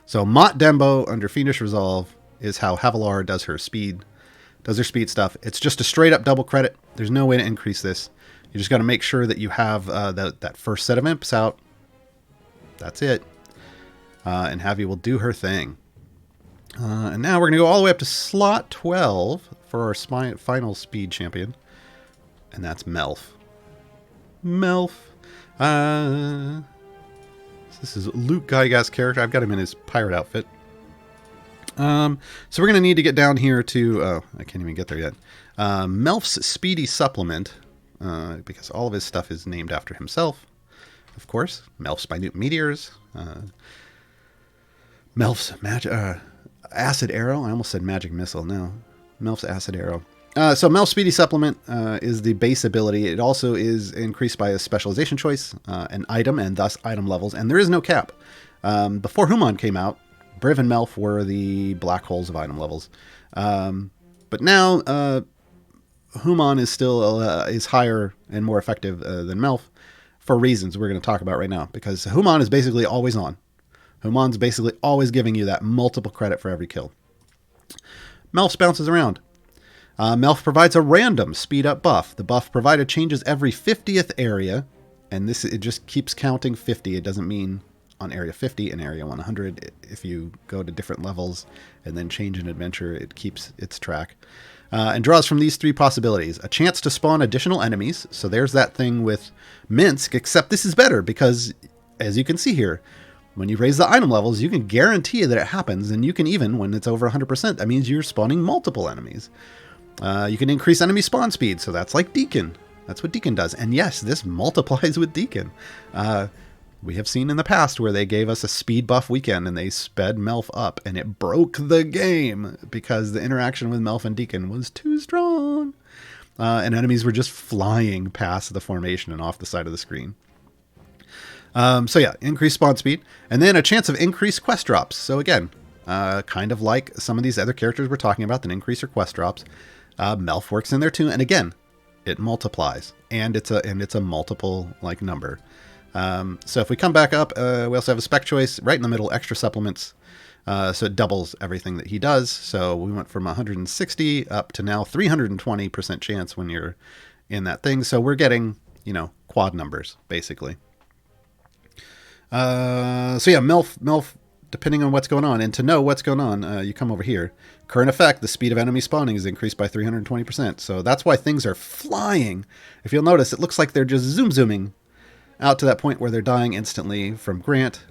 Speaker 2: So Mott Dembo under Fiendish Resolve is how Havilar does her speed stuff. It's just a straight up double credit. There's no way to increase this. You just got to make sure that you have that first set of imps out. That's it. And Havi will do her thing. And now we're going to go all the way up to slot 12 for our final speed champion. And that's Melf. This is Luke Gygas' character. I've got him in his pirate outfit. So we're going to need to get down here to... Oh, I can't even get there yet. Melf's Speedy Supplement. Because all of his stuff is named after himself. Of course. Melf's Minute Meteors. Melf's Acid Arrow. I almost said Magic Missile. No. Melf's Acid Arrow. So Melf's Speedy Supplement is the base ability. It also is increased by a specialization choice, an item, and thus item levels. And there is no cap. Before Human came out, Briv and Melf were the black holes of item levels. But now Human is still is higher and more effective than Melf for reasons we're going to talk about right now. Because Human is basically always on. Human's basically always giving you that multiple credit for every kill. Melf's bounces around. Melf provides a random speed up buff. The buff provided changes every 50th area, and it just keeps counting 50. It doesn't mean on area 50 and area 100. If you go to different levels and then change an adventure, it keeps its track. And draws from these three possibilities. A chance to spawn additional enemies. So there's that thing with Minsk, except this is better because, as you can see here, when you raise the item levels, you can guarantee that it happens, and you can even, when it's over 100%, that means you're spawning multiple enemies. You can increase enemy spawn speed, so that's like Deacon. That's what Deacon does. And yes, this multiplies with Deacon. We have seen in the past where they gave us a speed buff weekend and they sped Melf up, and it broke the game because the interaction with Melf and Deacon was too strong. And enemies were just flying past the formation and off the side of the screen. So yeah, increased spawn speed, and then a chance of increased quest drops. So again, kind of like some of these other characters we're talking about that increase your quest drops. Melf works in there too, and again, it multiplies, and it's a multiple like number. So if we come back up, we also have a spec choice right in the middle, extra supplements. So it doubles everything that he does. So we went from 160 up to now 320% chance when you're in that thing. So we're getting, quad numbers basically. So yeah, Melf, depending on what's going on, and to know what's going on, you come over here. Current effect, the speed of enemy spawning is increased by 320%. So that's why things are flying. If you'll notice, it looks like they're just zooming out to that point where they're dying instantly from Grant.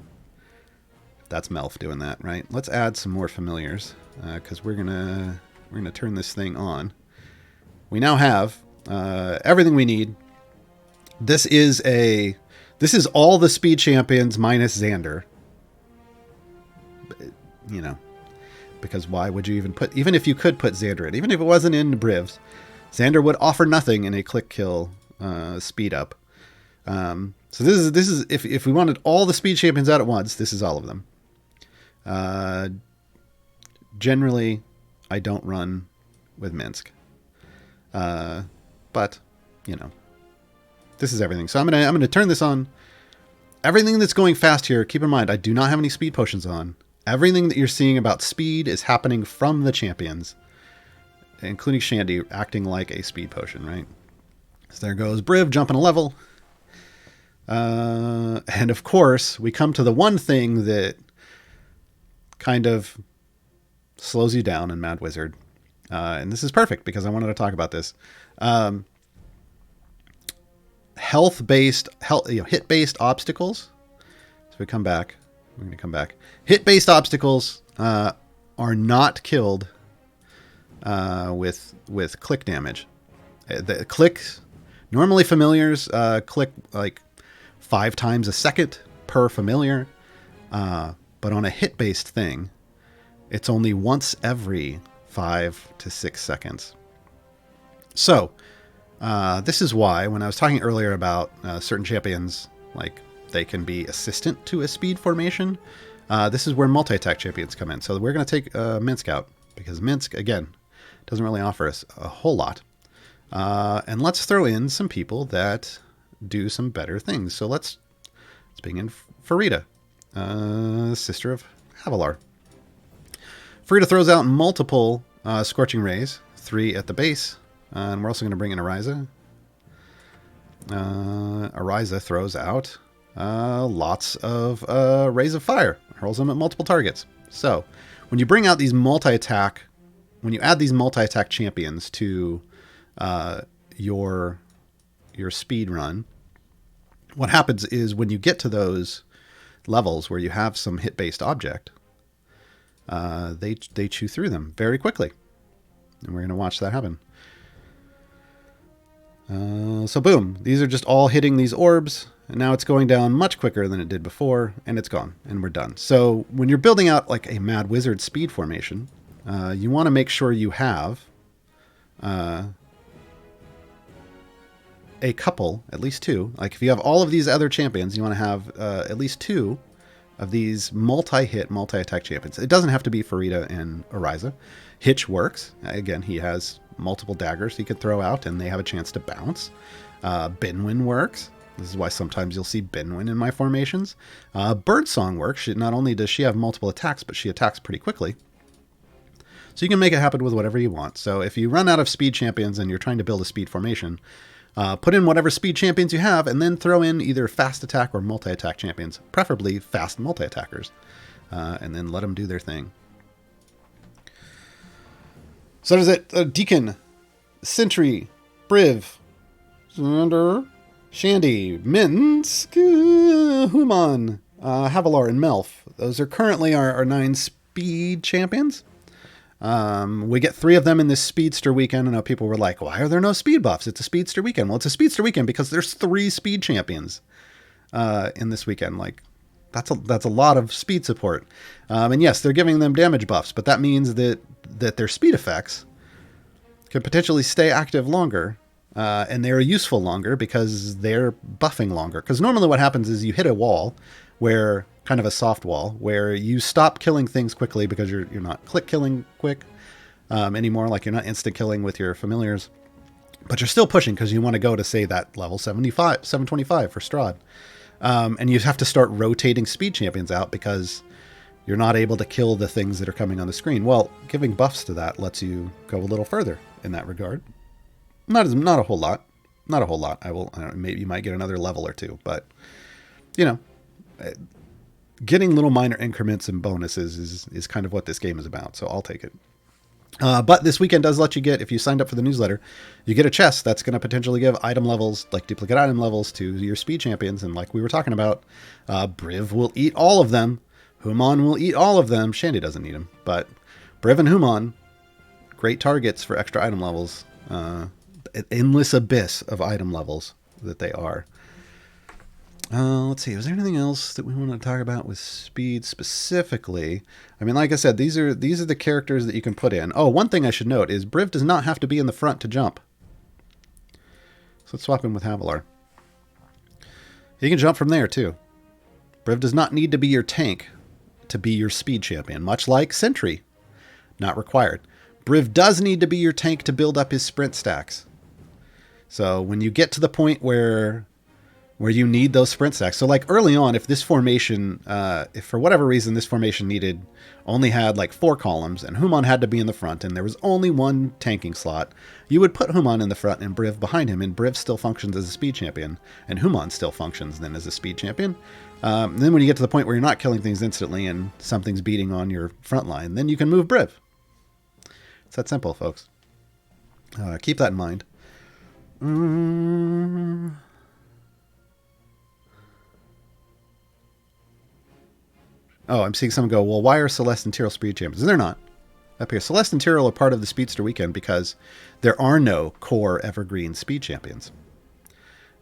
Speaker 2: That's Melf doing that, right? Let's add some more familiars, because we're gonna turn this thing on. We now have everything we need. This is all the speed champions minus Xander. Because why would you even if you could put Xander in, even if it wasn't in Brivs, Xander would offer nothing in a click kill speed up. So this is if we wanted all the speed champions out at once, this is all of them. Generally, I don't run with Minsk, but this is everything. So I'm gonna turn this on. Everything that's going fast here, keep in mind, I do not have any speed potions on. Everything that you're seeing about speed is happening from the champions, including Shandy acting like a speed potion, right? So there goes Briv jumping a level. And of course, we come to the one thing that kind of slows you down in Mad Wizard. And this is perfect because I wanted to talk about this. Hit-based obstacles. So we come back. We're going to come back. Hit-based obstacles are not killed with click damage. The clicks, normally familiars click like 5 times a second per familiar. But on a hit-based thing, it's only once every 5 to 6 seconds. So This is why, when I was talking earlier about certain champions, like they can be assistant to a speed formation, this is where multi-attack champions come in. So we're going to take Minsk out, because Minsk, again, doesn't really offer us a whole lot. And let's throw in some people that do some better things. So let's bring in Farida, sister of Gaarawarr. Farida throws out multiple Scorching Rays, 3 at the base. And we're also going to bring in Ariza. Ariza throws out lots of Rays of Fire. Hurls them at multiple targets. So when you bring out these multi-attack, when you add these multi-attack champions to your speed run, what happens is when you get to those levels where you have some hit-based object, they chew through them very quickly. And we're going to watch that happen. So boom, these are just all hitting these orbs, and now it's going down much quicker than it did before, and it's gone, and we're done. So when you're building out like a Mad Wizard speed formation, you want to make sure you have a couple, at least 2. Like if you have all of these other champions, you want to have at least 2 of these multi-hit, multi-attack champions. It doesn't have to be Farida and Ariza. Hitch works. Again, he has multiple daggers he could throw out, and they have a chance to bounce. Binwin works. This is why sometimes you'll see Binwin in my formations. Birdsong works. Not only does she have multiple attacks, but she attacks pretty quickly. So you can make it happen with whatever you want. So if you run out of speed champions and you're trying to build a speed formation, put in whatever speed champions you have, and then throw in either fast attack or multi-attack champions, preferably fast multi-attackers, and then let them do their thing. So does it Deacon, Sentry, Briv, Xander, Shandy, Minsk, Human, Gaarawarr, and Melf. Those are currently our 9 speed champions. We get 3 of them in this Speedster weekend. I know people were like, why are there no speed buffs? It's a Speedster weekend. Well, it's a Speedster weekend because there's 3 speed champions in this weekend. Like, that's a lot of speed support. And yes, they're giving them damage buffs, but that means that their speed effects can potentially stay active longer, and they're useful longer because they're buffing longer. Because normally what happens is you hit a wall, where kind of a soft wall, where you stop killing things quickly because you're not click killing quick anymore. Like you're not instant killing with your familiars, but you're still pushing because you want to go to, say, that level 725 for Strahd. And you have to start rotating speed champions out because you're not able to kill the things that are coming on the screen. Well, giving buffs to that lets you go a little further in that regard. Not a whole lot. Not a whole lot. Maybe you might get another level or 2, but getting little minor increments and bonuses is kind of what this game is about. So I'll take it. But this weekend does let you get, if you signed up for the newsletter, you get a chest that's going to potentially give item levels, like duplicate item levels, to your speed champions. And like we were talking about, Briv will eat all of them. Human will eat all of them. Shandy doesn't eat them, but Briv and Human, great targets for extra item levels. An endless abyss of item levels that they are. Let's see. Was there anything else that we want to talk about with speed specifically? I mean, like I said, these are the characters that you can put in. Oh, one thing I should note is Briv does not have to be in the front to jump. So let's swap him with Gaarawarr. He can jump from there too. Briv does not need to be your tank to be your speed champion, much like Sentry. Not required. Briv does need to be your tank to build up his sprint stacks. So when you get to the point where you need those sprint stacks. So like early on, if this formation, if for whatever reason this formation only had like 4 columns and Human had to be in the front and there was only 1 tanking slot, you would put Human in the front and Briv behind him, and Briv still functions as a speed champion and Human still functions then as a speed champion. Then when you get to the point where you're not killing things instantly and something's beating on your front line, then you can move Briv. It's that simple, folks. Keep that in mind. Oh, I'm seeing someone go, well, why are Celeste and Tyrell speed champions? They're not. Up here, Celeste and Tyrell are part of the Speedster weekend because there are no core evergreen speed champions.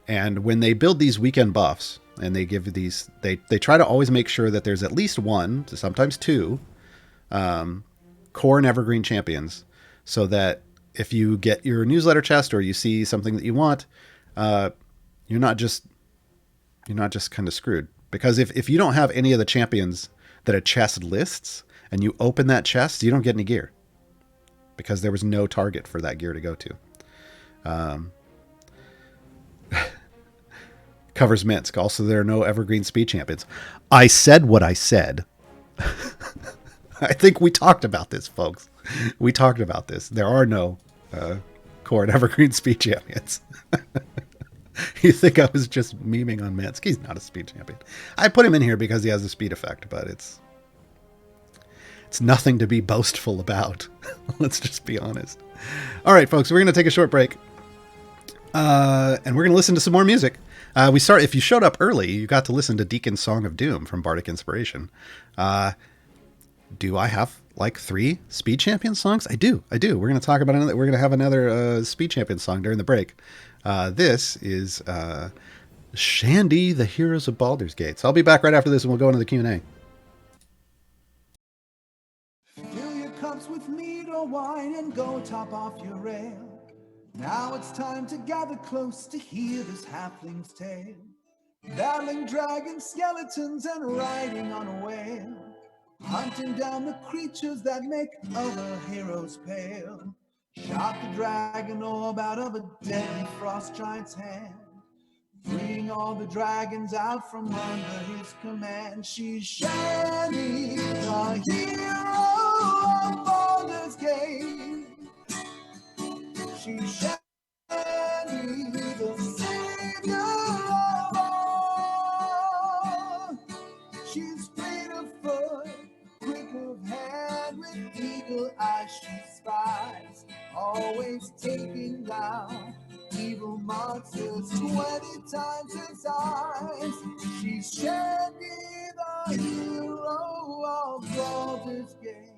Speaker 2: And when they build these weekend buffs, and they give these, they try to always make sure that there's at least 1 to sometimes 2 core and evergreen champions, so that if you get your newsletter chest or you see something that you want, you're not just kind of screwed. Because if you don't have any of the champions that a chest lists and you open that chest, you don't get any gear. Because there was no target for that gear to go to. Covers Minsk. Also, there are no evergreen speed champions. I said what I said. I think we talked about this, folks. We talked about this. There are no core and evergreen speed champions. You think I was just memeing on Minsk? He's not a speed champion. I put him in here because he has a speed effect, but it's nothing to be boastful about. Let's just be honest. All right, folks, we're going to take a short break. And we're going to listen to some more music. If you showed up early, you got to listen to Deacon's Song of Doom from Bardic Inspiration. Do I have like 3 speed champion songs? I do. We're going to talk about another. We're going to have another speed champion song during the break. This is Shandy, the Heroes of Baldur's Gate. So I'll be back right after this, and we'll go into the Q&A.
Speaker 1: Fill your cups with mead or wine and go top off your ale. Now it's time to gather close to hear this halfling's tale. Battling dragons, skeletons, and riding on a whale. Hunting down the creatures that make other heroes pale. Shot the dragon orb out of a deadly frost giant's hand. Freeing all the dragons out from under his command. She's Shandy, the hero of Baldur's Gate. She's Shandy, the savior of all. She's fleet of foot, quick of hand, with eagle eyes she spies, always taking down evil monsters 20 times her size. She's Shandy, the hero of Baldur's Gate.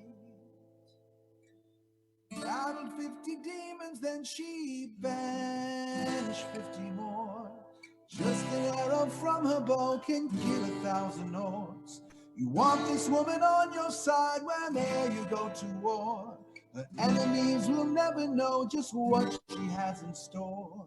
Speaker 1: Battled 50 demons, then she banished 50 more. Just an arrow from her bow can kill 1,000 orcs. You want this woman on your side whenever you go to war. Her enemies will never know just what she has in store.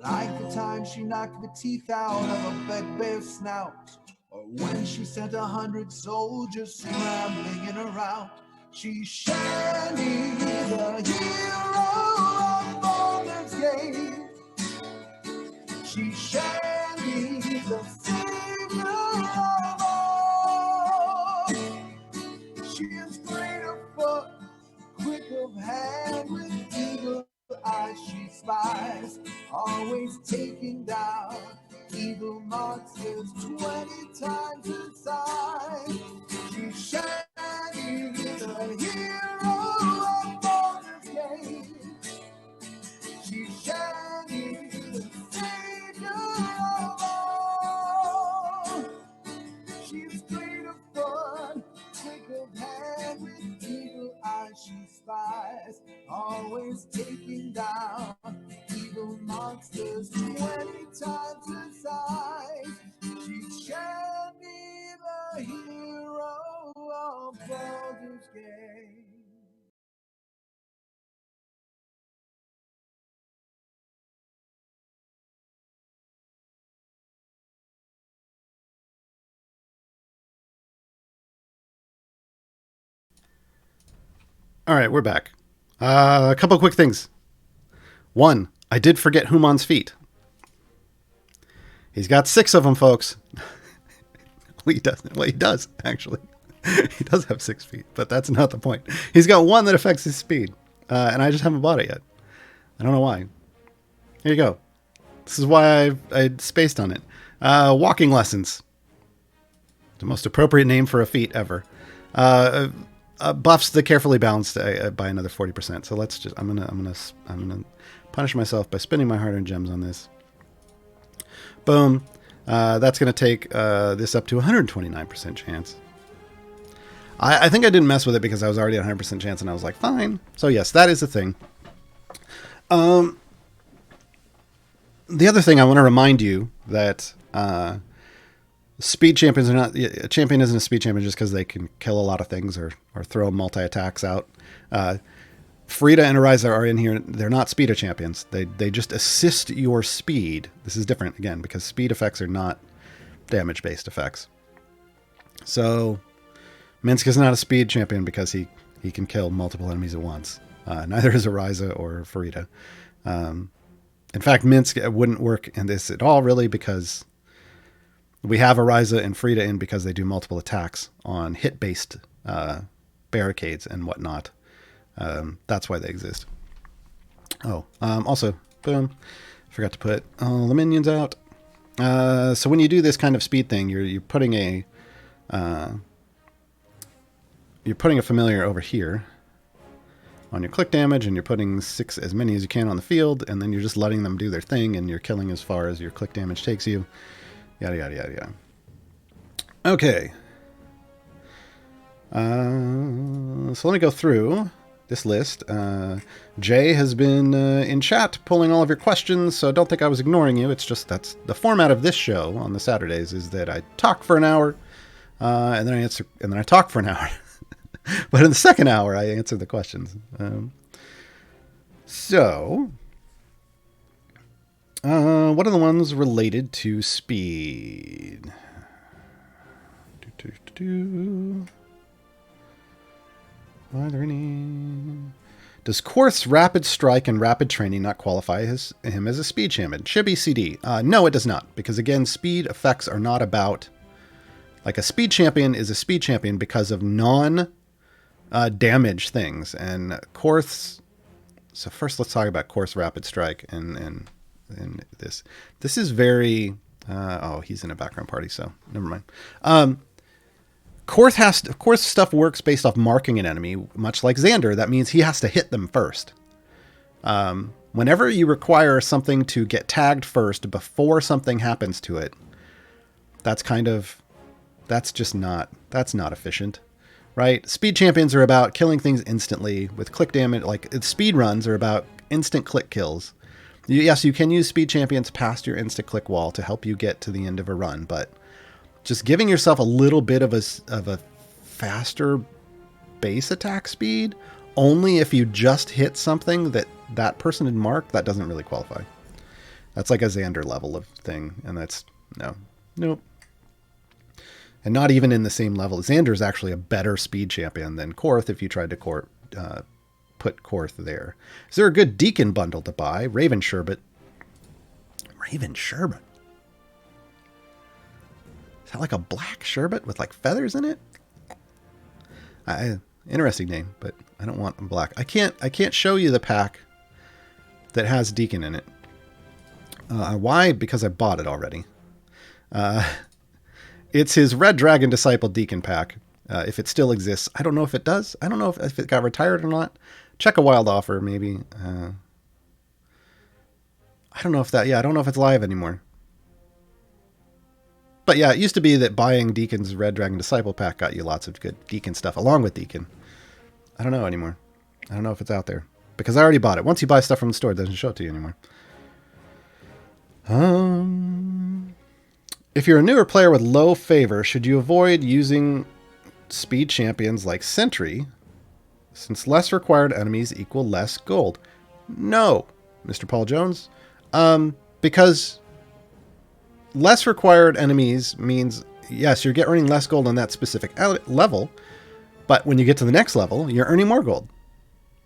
Speaker 1: Like the time she knocked the teeth out of a bugbear's snout, or when she sent 100 soldiers scrambling in a rout. She's Shandy, the hero of Baldur's Gate. She's Shandy, the savior of all. She is great of foot, quick of hand, with eagle eyes she spies, always taking down evil monsters 20 times her size. She's Shandy, the hero of Baldur's Gate. She's Shandy, the savior of all. She's fleet of foot, quick of hand, with eagle eyes she spies, always taking down evil monsters 20 times her size. She's Shandy, the hero of Baldur's Gate.
Speaker 2: All right, we're back. A couple quick things. One, I did forget Human's feet. He's got 6 of them, folks. Well, he doesn't. Well, he does, actually. He does have 6 feet, but that's not the point. He's got 1 that affects his speed, and I just haven't bought it yet. I don't know why. Here you go. This is why I spaced on it. Walking lessons. The most appropriate name for a feat ever. Buffs the carefully balanced by another 40%. So let's just. I'm gonna punish myself by spending my hard-earned gems on this. Boom. That's gonna take this up to 129% chance. I think I didn't mess with it because I was already at 100% chance, and I was like, fine. So yes, that is a thing. The other thing I want to remind you that speed champions are not. A champion isn't a speed champion just because they can kill a lot of things or throw multi-attacks out. Frida and Ariza are in here. They're not speed champions. They just assist your speed. This is different, again, because speed effects are not damage-based effects. So Minsk is not a speed champion because he can kill multiple enemies at once. Neither is Ariza or Frida. In fact, Minsk wouldn't work in this at all, really, because we have Ariza and Frida in because they do multiple attacks on hit-based barricades and whatnot. That's why they exist. Also, boom, forgot to put all the minions out. So when you do this kind of speed thing, you're putting a familiar over here on your click damage, and you're putting 6 as many as you can on the field, and then you're just letting them do their thing, and you're killing as far as your click damage takes you. Yada yada yada yada. Okay. So let me go through this list. Jay has been in chat pulling all of your questions, so don't think I was ignoring you. It's just that's the format of this show on the Saturdays, is that I talk for an hour, and then I answer, and then I talk for an hour. But in the second hour, I answer the questions. What are the ones related to speed? Are there any? Does Korth's rapid strike and rapid training not qualify him as a speed champion? Chibi CD. No, it does not. Because again, speed effects are not about... Like a speed champion is a speed champion because of non-damage things. And Korth's... So first let's talk about Korth's rapid strike and this. This is very... he's in a background party, so never mind. Korth's stuff works based off marking an enemy, much like Xander. That means he has to hit them first. Whenever you require something to get tagged first before something happens to it, that's not efficient, right? Speed champions are about killing things instantly with click damage. Like speed runs are about instant click kills. Yes, you can use speed champions past your instant click wall to help you get to the end of a run, but just giving yourself a little bit of a faster base attack speed, only if you just hit something that person had marked, that doesn't really qualify. That's like a Xander level of thing, and that's nope. And not even in the same level. Xander is actually a better speed champion than Korth if you tried to put Korth there. Is there a good Deacon bundle to buy? Raven Sherbet. Raven Sherbet? Is that like a black sherbet with like feathers in it? Interesting name, but I don't want them black. I can't show you the pack that has Deacon in it. Why? Because I bought it already. It's his Red Dragon Disciple Deacon pack. If it still exists. I don't know if it does. I don't know if it got retired or not. Check a wild offer, maybe. I don't know if I don't know if it's live anymore. But yeah, it used to be that buying Deacon's Red Dragon Disciple pack got you lots of good Deacon stuff along with Deacon. I don't know anymore. I don't know if it's out there. Because I already bought it. Once you buy stuff from the store, it doesn't show it to you anymore. If you're a newer player with low favor, should you avoid using speed champions like Sentry, since less required enemies equal less gold? No, Mr. Paul Jones. Because less required enemies means, yes, you're earning less gold on that specific level, but when you get to the next level, you're earning more gold.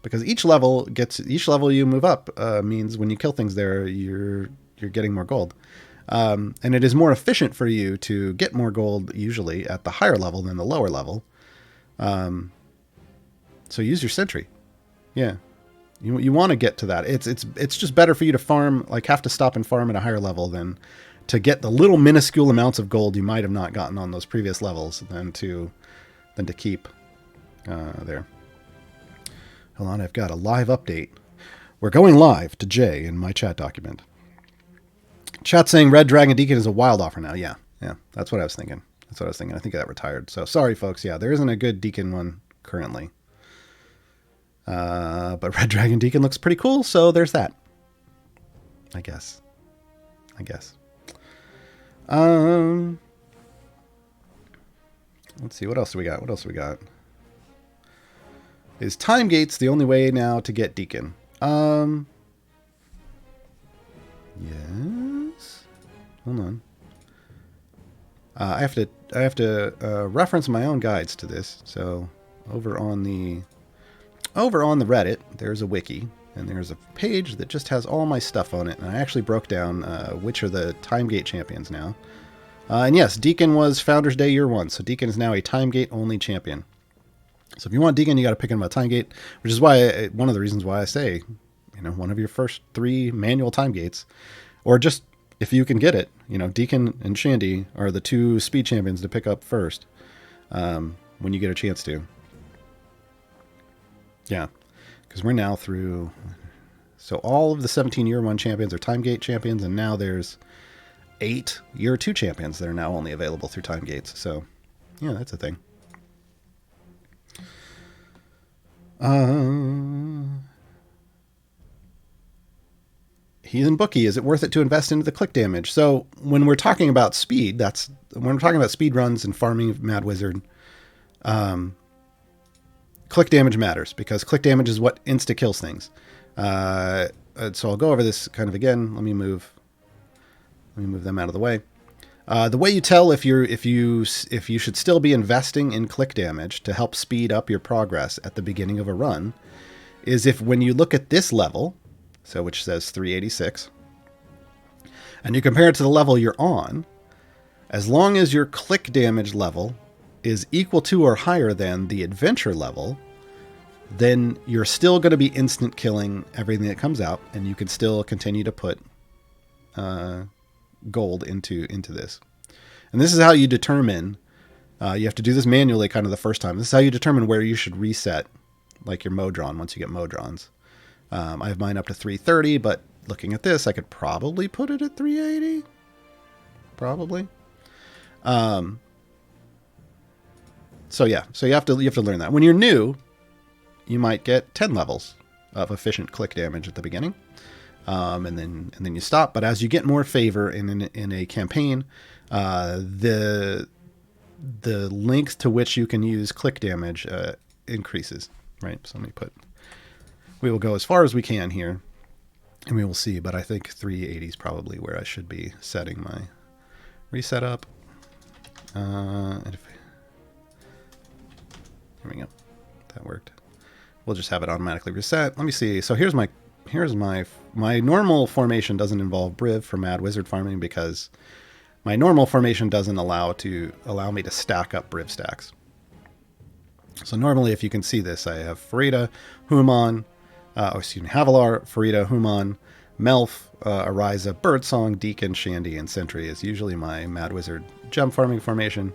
Speaker 2: Because each level you move up means when you kill things there, you're getting more gold. And it is more efficient for you to get more gold usually at the higher level than the lower level. So use your Sentry. Yeah. You want to get to that. It's just better for you to farm, like have to stop and farm at a higher level than to get the little minuscule amounts of gold you might have not gotten on those previous levels than to keep there. Hold on, I've got a live update. We're going live to Jay in my chat document. Chat saying Red Dragon Deacon is a wild offer now. Yeah, that's what I was thinking. I think that retired. So sorry, folks. Yeah, there isn't a good Deacon one currently. But Red Dragon Deacon looks pretty cool, so there's that. I guess. Let's see, what else do we got? Is time gates the only way now to get Deacon? Yes. Hold on. I have to reference my own guides to this. So over on the Reddit, there's a wiki, and there's a page that just has all my stuff on it. And I actually broke down which are the time gate champions now. And yes, Deacon was Founders Day Year 1, so Deacon is now a time gate only champion. So if you want Deacon, you got to pick him about time gate, which is why one of the reasons why I say, one of your first 3 manual time gates, or just if you can get it, Deacon and Shandy are the 2 speed champions to pick up first when you get a chance to. Yeah, because we're now through. So all of the 17 Year 1 champions are time gate champions, and now there's 8 Year 2 champions that are now only available through time gates. So yeah, that's a thing. He's in Bookie. Is it worth it to invest into the click damage? So when we're talking about speed, when we're talking about speed runs and farming Mad Wizard, click damage matters because click damage is what insta kills things. So I'll go over this kind of again. Let me move them out of the way. The way you tell if you should still be investing in click damage to help speed up your progress at the beginning of a run is if when you look at this level, so which says 386, and you compare it to the level you're on, as long as your click damage level is equal to or higher than the adventure level, then you're still going to be instant killing everything that comes out, and you can still continue to put gold into this. And this is how you determine, you have to do this manually kind of the first time. This is how you determine where you should reset like your Modron once you get Modrons. I have mine up to 330, but looking at this, I could probably put it at 380. Probably. So yeah, so you have to learn that. When you're new, you might get 10 levels of efficient click damage at the beginning. And then you stop. But as you get more favor in a campaign, the length to which you can use click damage increases, right? So we will go as far as we can here, and we will see. But I think 380 is probably where I should be setting my reset up. Here we go. That worked. We'll just have it automatically reset. Let me see. So here's my normal formation doesn't involve Briv for Mad Wizard farming because my normal formation doesn't allow me to stack up Briv stacks. So normally, if you can see this, I have Farida, Human, Havilar, Farida, Human, Melf, Ariza, Birdsong, Deacon, Shandy, and Sentry is usually my Mad Wizard gem farming formation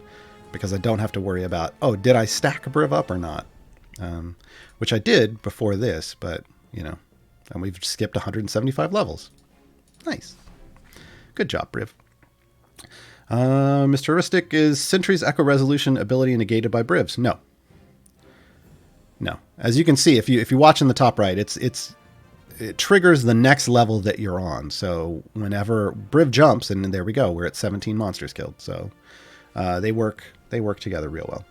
Speaker 2: because I don't have to worry about, did I stack a Briv up or not? Which I did before this, but, and we've skipped 175 levels. Nice. Good job, Briv. Mr. Aristic, is Sentry's Echo Resolution ability negated by Brivs? No. As you can see, if you watch in the top right, it triggers the next level that you're on. So whenever Briv jumps, and there we go, we're at 17 monsters killed. So they work together real well.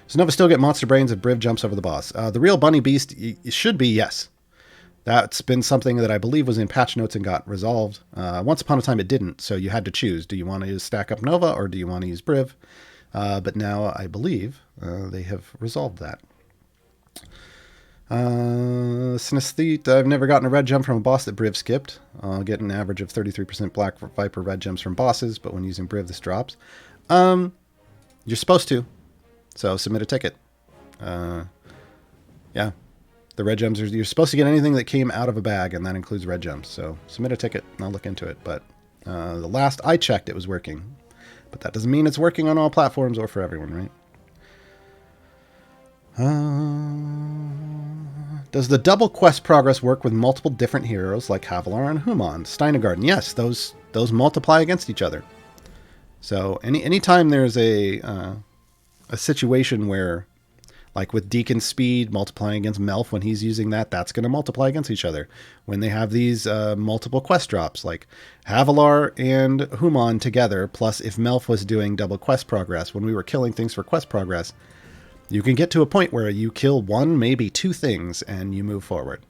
Speaker 2: So Nova still get monster brains if Briv jumps over the boss. The real bunny beast should be yes. That's been something that I believe was in patch notes and got resolved. Once upon a time it didn't, so you had to choose. Do you want to use stack up Nova or do you want to use Briv? But now I believe they have resolved that. Synesthete, I've never gotten a red gem from a boss that Briv skipped. I'll get an average of 33% Black Viper red gems from bosses, but when using Briv this drops. You're supposed to. So submit a ticket. Yeah. The red gems you're supposed to get anything that came out of a bag, and that includes red gems. So submit a ticket, and I'll look into it. But the last I checked, it was working. But that doesn't mean it's working on all platforms or for everyone, right? Does the double quest progress work with multiple different heroes like Havilar and Human? Steinegarten, yes, those multiply against each other. So anytime there's a situation where, like with Deacon Speed multiplying against Melf when he's using that's going to multiply against each other. When they have these multiple quest drops, like Havilar and Human together, plus if Melf was doing double quest progress, when we were killing things for quest progress, You can get to a point where you kill one, maybe two things, and you move forward.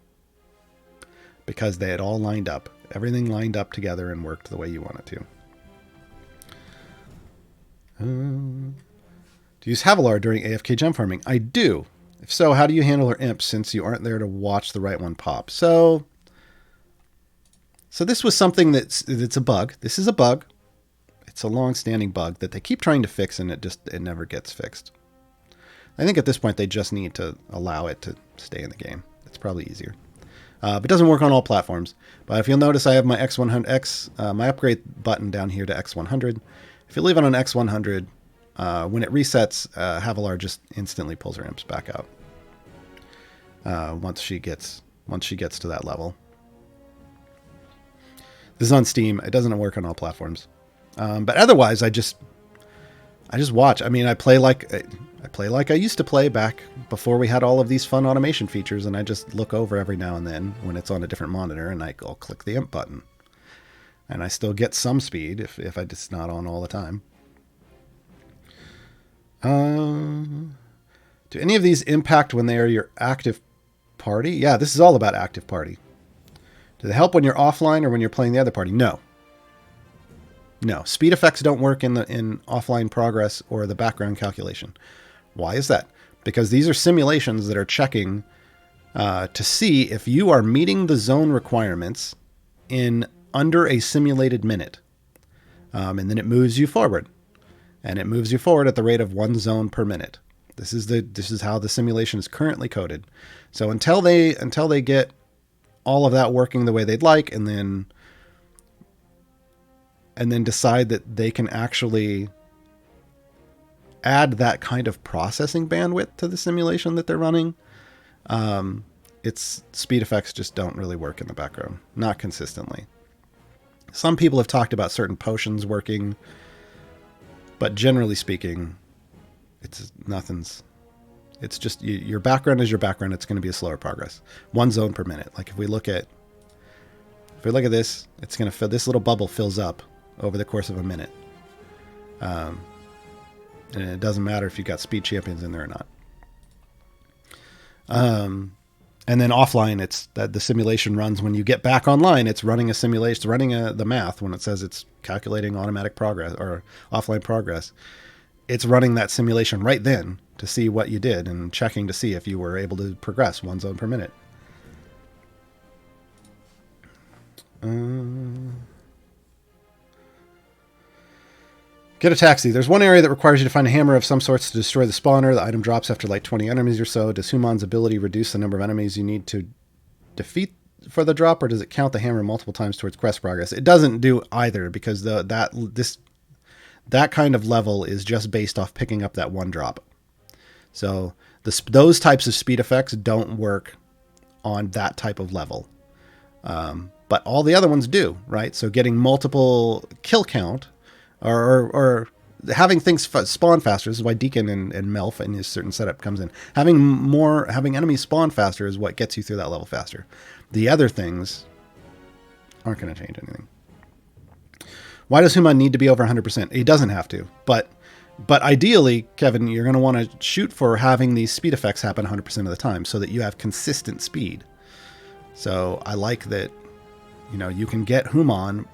Speaker 2: Because they had all lined up. Everything lined up together and worked the way you want it to. Do you use Gaarawarr during AFK gem farming? I do. If so, how do you handle her imps since you aren't there to watch the right one pop? So this was something it's a bug. This is a bug. It's a long-standing bug that they keep trying to fix, and it never gets fixed. I think at this point they just need to allow it to stay in the game. It's probably easier. But it doesn't work on all platforms. But if you'll notice, I have my X100 my upgrade button down here to X100. If you leave it on X100, when it resets, Gaarawarr just instantly pulls her imps back out. Once she gets to that level. This is on Steam. It doesn't work on all platforms. But otherwise, I just watch. I mean, I play like I used to play back before we had all of these fun automation features, and I just look over every now and then when it's on a different monitor, and I'll click the imp button. And I still get some speed if it's not on all the time. Do any of these impact when they are your active party? Yeah, this is all about active party. Do they help when you're offline or when you're playing the other party? No. No. Speed effects don't work in offline progress or the background calculation. Why is that? Because these are simulations that are checking to see if you are meeting the zone requirements in under a simulated minute. And then it moves you forward. And it moves you forward at the rate of 1 zone per minute. This is how the simulation is currently coded. So until they get all of that working the way they'd like, and then decide that they can actually add that kind of processing bandwidth to the simulation that they're running, its speed effects just don't really work in the background, not consistently. Some people have talked about certain potions working, but generally speaking, it's just your background is your background. It's going to be a slower progress. 1 zone per minute. Like if we look at this, it's going to fill, this little bubble fills up over the course of a minute. And it doesn't matter if you've got speed champions in there or not. And then offline, it's that the simulation runs when you get back online. It's running a simulation, it's running the math when it says it's calculating automatic progress or offline progress. It's running that simulation right then to see what you did and checking to see if you were able to progress 1 zone per minute. Get a taxi. There's one area that requires you to find a hammer of some sorts to destroy the spawner. The item drops after like 20 enemies or so. Does Human's ability reduce the number of enemies you need to defeat for the drop, or does it count the hammer multiple times towards quest progress? It doesn't do either, because that kind of level is just based off picking up that one drop. So those types of speed effects don't work on that type of level. But all the other ones do, right? So getting multiple kill count or having things spawn faster. This is why Deacon and Melf in his certain setup comes in. Having enemies spawn faster is what gets you through that level faster. The other things aren't going to change anything. Why does Human need to be over 100%? He doesn't have to, but ideally, Kevin, you're going to want to shoot for having these speed effects happen 100% of the time so that you have consistent speed. So I like that, you can get Human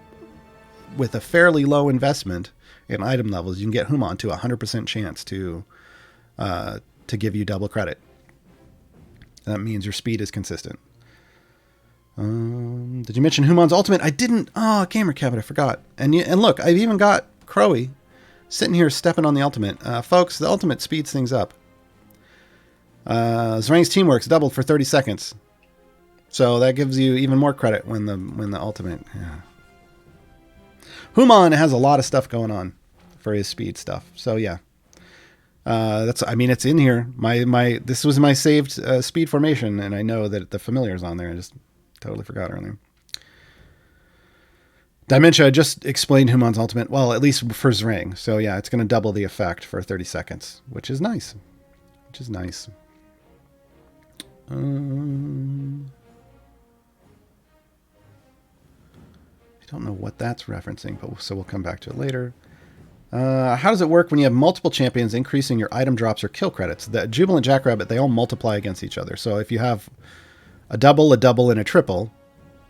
Speaker 2: with a fairly low investment in item levels. You can get Human to 100% chance to give you double credit. That means your speed is consistent. Did you mention Human's ultimate? I didn't. Oh, Gamer Cabin, I forgot. And look, I've even got Crowy sitting here stepping on the ultimate. Folks, the ultimate speeds things up. Zrang's teamwork's doubled for 30 seconds. So that gives you even more credit when the ultimate. Yeah. Human has a lot of stuff going on for his speed stuff. So yeah. It's in here. This was my saved speed formation, and I know that the familiar's on there. I just totally forgot earlier. Dimensia just explained Human's ultimate. Well, at least for Zrang. So yeah, it's going to double the effect for 30 seconds, which is nice. I don't know what that's referencing, but so we'll come back to it later. How does it work when you have multiple champions increasing your item drops or kill credits? The Jubilant Jackrabbit, they all multiply against each other. So if you have a double, and a triple,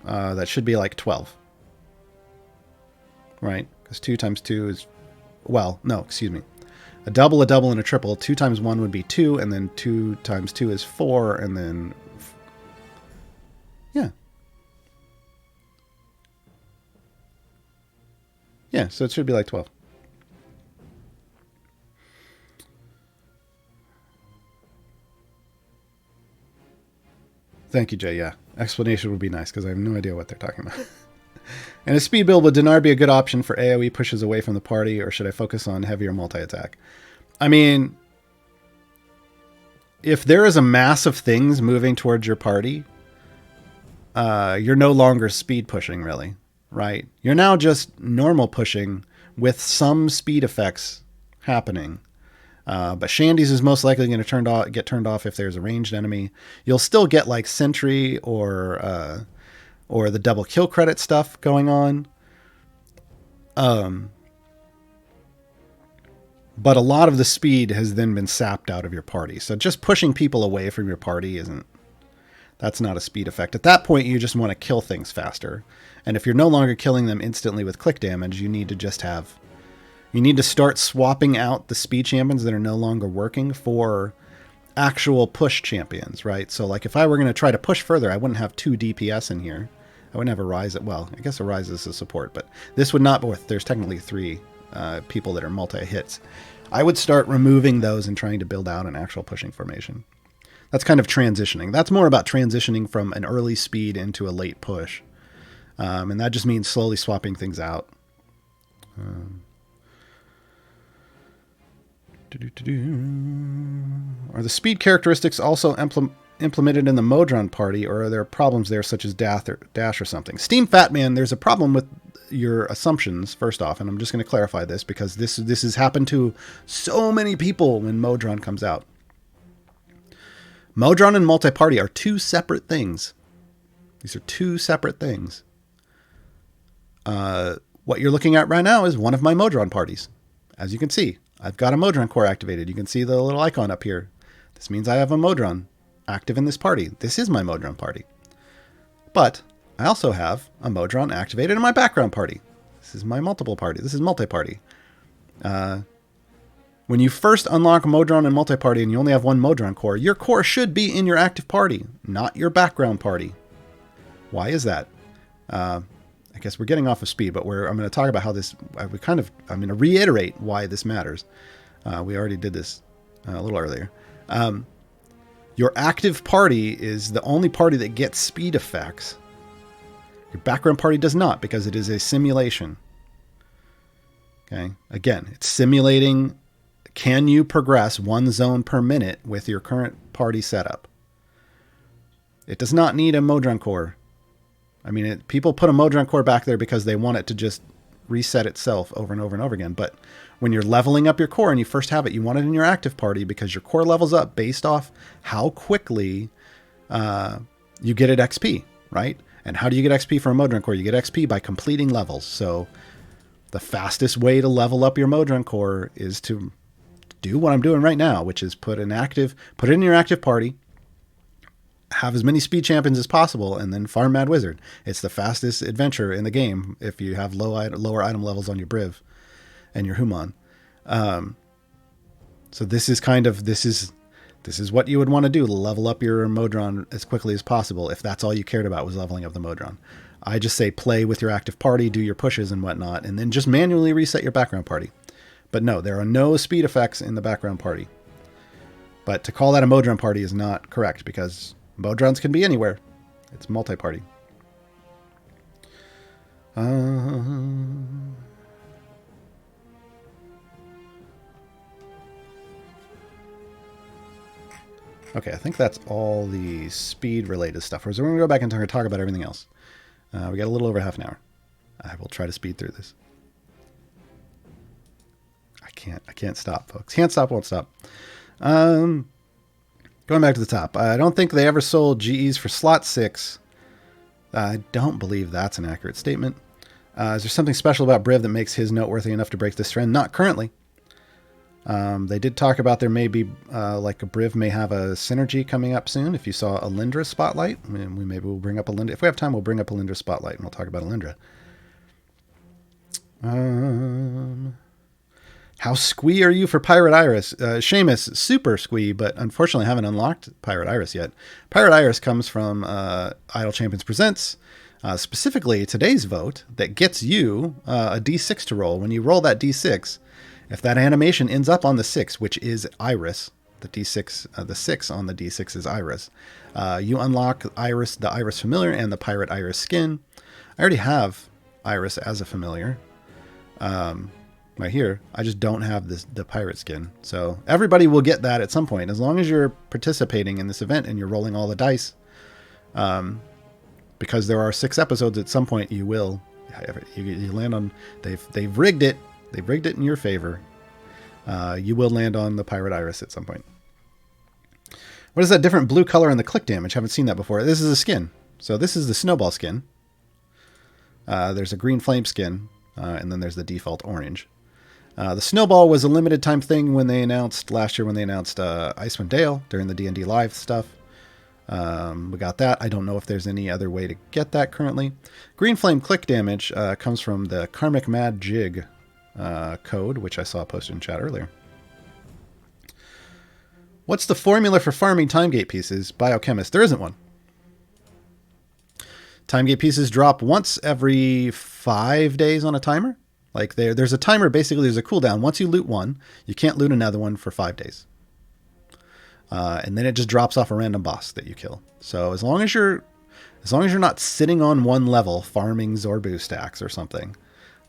Speaker 2: that should be like 12. Right? Because 2 times 2 is... Well, no, excuse me. A double, and a triple. 2 times 1 would be 2, and then 2 times 2 is 4, and then... Yeah. Yeah, so it should be like 12. Thank you, Jay. Yeah. Explanation would be nice because I have no idea what they're talking about. And a speed build, would Dinar be a good option for AoE pushes away from the party, or should I focus on heavier multi-attack? I mean, if there is a mass of things moving towards your party, you're no longer speed pushing, really, right? You're now just normal pushing with some speed effects happening. But Shandy's is most likely going to get turned off if there's a ranged enemy. You'll still get like Sentry or the double kill credit stuff going on. But a lot of the speed has then been sapped out of your party. So just pushing people away from your party that's not a speed effect. At that point, you just want to kill things faster. And if you're no longer killing them instantly with click damage, you need to start swapping out the speed champions that are no longer working for actual push champions, right? So like if I were going to try to push further, I wouldn't have 2 DPS in here. I wouldn't have a Rise. Well, I guess a Rise is a support, but this would not be. There's technically 3 people that are multi-hits. I would start removing those and trying to build out an actual pushing formation. That's kind of transitioning. That's more about transitioning from an early speed into a late push. And that just means slowly swapping things out. Are the speed characteristics also implemented in the Modron party, or are there problems there such as dash or something? Steam Fatman, there's a problem with your assumptions, first off, and I'm just going to clarify this because this has happened to so many people when Modron comes out. Modron and multi-party are 2 separate things. These are 2 separate things. What you're looking at right now is one of my Modron parties. As you can see, I've got a Modron core activated. You can see the little icon up here. This means I have a Modron active in this party. This is my Modron party. But I also have a Modron activated in my background party. This is my multiple party. This is multi-party. When you first unlock Modron and multi-party and you only have 1 Modron core, your core should be in your active party, not your background party. Why is that? I guess we're getting off of speed, but I'm going to talk about how this... I'm going to reiterate why this matters. We already did this a little earlier. Your active party is the only party that gets speed effects. Your background party does not, because it is a simulation. Okay? Again, it's simulating... Can you progress 1 zone per minute with your current party setup? It does not need a Modron core. I mean, people put a Modron core back there because they want it to just reset itself over and over and over again. But when you're leveling up your core and you first have it, you want it in your active party because your core levels up based off how quickly you get it XP, right? And how do you get XP for a Modron core? You get XP by completing levels. So the fastest way to level up your Modron core is to do what I'm doing right now, which is put it in your active party, have as many speed champions as possible, and then farm Mad Wizard. It's the fastest adventure in the game if you have lower item levels on your Briv and your Human. So this is what you would want to do, level up your Modron as quickly as possible if that's all you cared about was leveling up the Modron. I just say play with your active party, do your pushes and whatnot, and then just manually reset your background party. But no, there are no speed effects in the background party. But to call that a Modron party is not correct because Modrons can be anywhere. It's multi-party. Okay, I think that's all the speed-related stuff. So we're going to go back and talk about everything else. We got a little over half an hour. I will try to speed through this. I can't stop, folks. Can't stop, won't stop. Going back to the top. I don't think they ever sold GEs for slot 6. I don't believe that's an accurate statement. Is there something special about Briv that makes his noteworthy enough to break this trend? Not currently. They did talk about there may be, like a Briv may have a synergy coming up soon. If you saw Alindra's Spotlight, I mean, we'll bring up Alindra. If we have time, we'll bring up Alindra's Spotlight and we'll talk about Alindra. How squee are you for Pirate Iris? Seamus, super squee, but unfortunately haven't unlocked Pirate Iris yet. Pirate Iris comes from Idle Champions Presents, specifically today's vote, that gets you a D6 to roll. When you roll that D6, if that animation ends up on the 6, which is Iris, the D6, the 6 on the D6 is Iris, you unlock Iris, the Iris Familiar, and the Pirate Iris skin. I already have Iris as a familiar. Right here, I just don't have the pirate skin. So everybody will get that at some point, as long as you're participating in this event and you're rolling all the dice. Because there are 6 episodes, at some point you will. You land on. They've rigged it. They've rigged it in your favor. You will land on the Pirate Iris at some point. What is that different blue color in the click damage? Haven't seen that before. This is a skin. So this is the Snowball skin. There's a green flame skin, and then there's the default orange. The Snowball was a limited time thing when they announced last year, when they announced Icewind Dale during the D&D Live stuff. We got that. I don't know if there's any other way to get that currently. Green flame click damage comes from the Karmic Mad Jig code, which I saw posted in chat earlier. What's the formula for farming timegate pieces? Biochemist. There isn't one. Timegate pieces drop once every 5 days on a timer. Like there's a timer, basically there's a cooldown. Once you loot one, you can't loot another one for 5 days. And then it just drops off a random boss that you kill. So as long as you're not sitting on one level farming Zorbu stacks or something,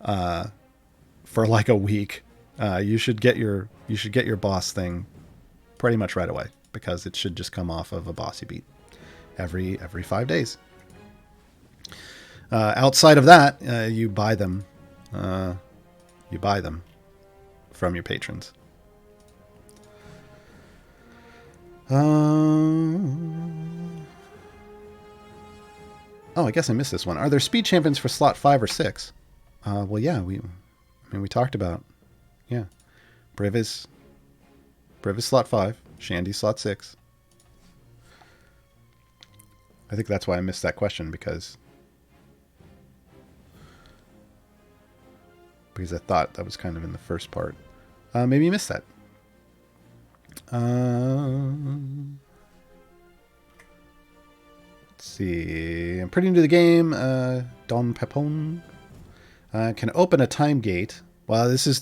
Speaker 2: for like a week, you should get your boss thing pretty much right away, because it should just come off of a boss you beat every 5 days. Outside of that, you buy them. You buy them from your patrons. Oh, I guess I missed this one. Are there speed champions for slot 5 or 6? Well, yeah, we talked about, yeah, Briv is slot 5, Shandy slot 6. I think that's why I missed that question, because I thought that was kind of in the first part. Maybe you missed that. Let's see. I'm pretty new to the game. Don Pepon. Can open a time gate. Well, this is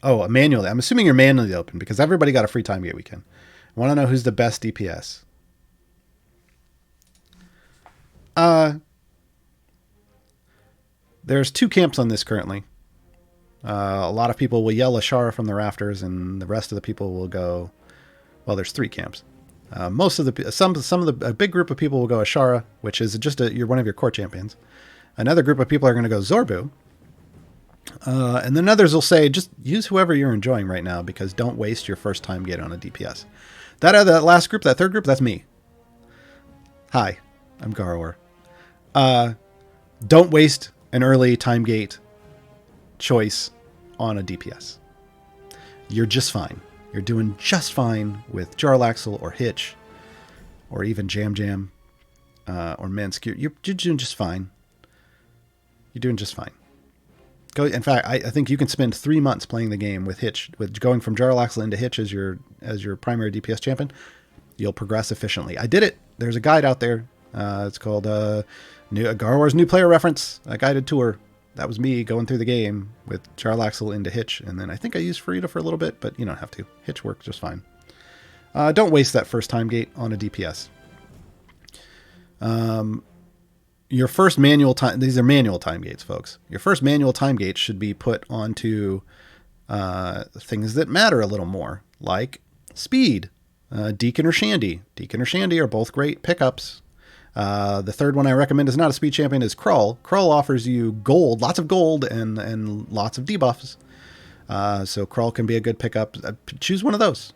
Speaker 2: a manually. I'm assuming you're manually open, because everybody got a free time gate weekend. I want to know who's the best DPS. There's 2 camps on this currently. A lot of people will yell Ashara from the rafters, and the rest of the people will go. Well, there's 3 camps. A big group of people will go Ashara, which is just you're one of your core champions. Another group of people are going to go Zorbu, and then others will say just use whoever you're enjoying right now, because don't waste your first time gate on a DPS. That last group, that third group, that's me. Hi, I'm Gaarawarr. Don't waste an early time gate choice on a DPS. You're just fine. You're doing just fine with Jarlaxle or Hitch or even Jam or Minsk. You're doing just fine. You're doing just fine. In fact, I think you can spend 3 months playing the game with Hitch, with going from Jarlaxle into Hitch as your primary DPS champion. You'll progress efficiently. I did it. There's a guide out there. It's called Gaarawarr's New Player Reference, a guided tour. That was me going through the game with Jarlaxle into Hitch, and then I think I used Farida for a little bit, but you don't have to. Hitch works just fine. Don't waste that first time gate on a DPS. Your first manual time, these are manual time gates, folks. Your first manual time gate should be put onto things that matter a little more, like speed. Deacon or Shandy. Deacon or Shandy are both great pickups. The third one I recommend is not a speed champion, is Krull. Krull offers you gold, lots of gold, and lots of debuffs. So Krull can be a good pickup. Choose one of those.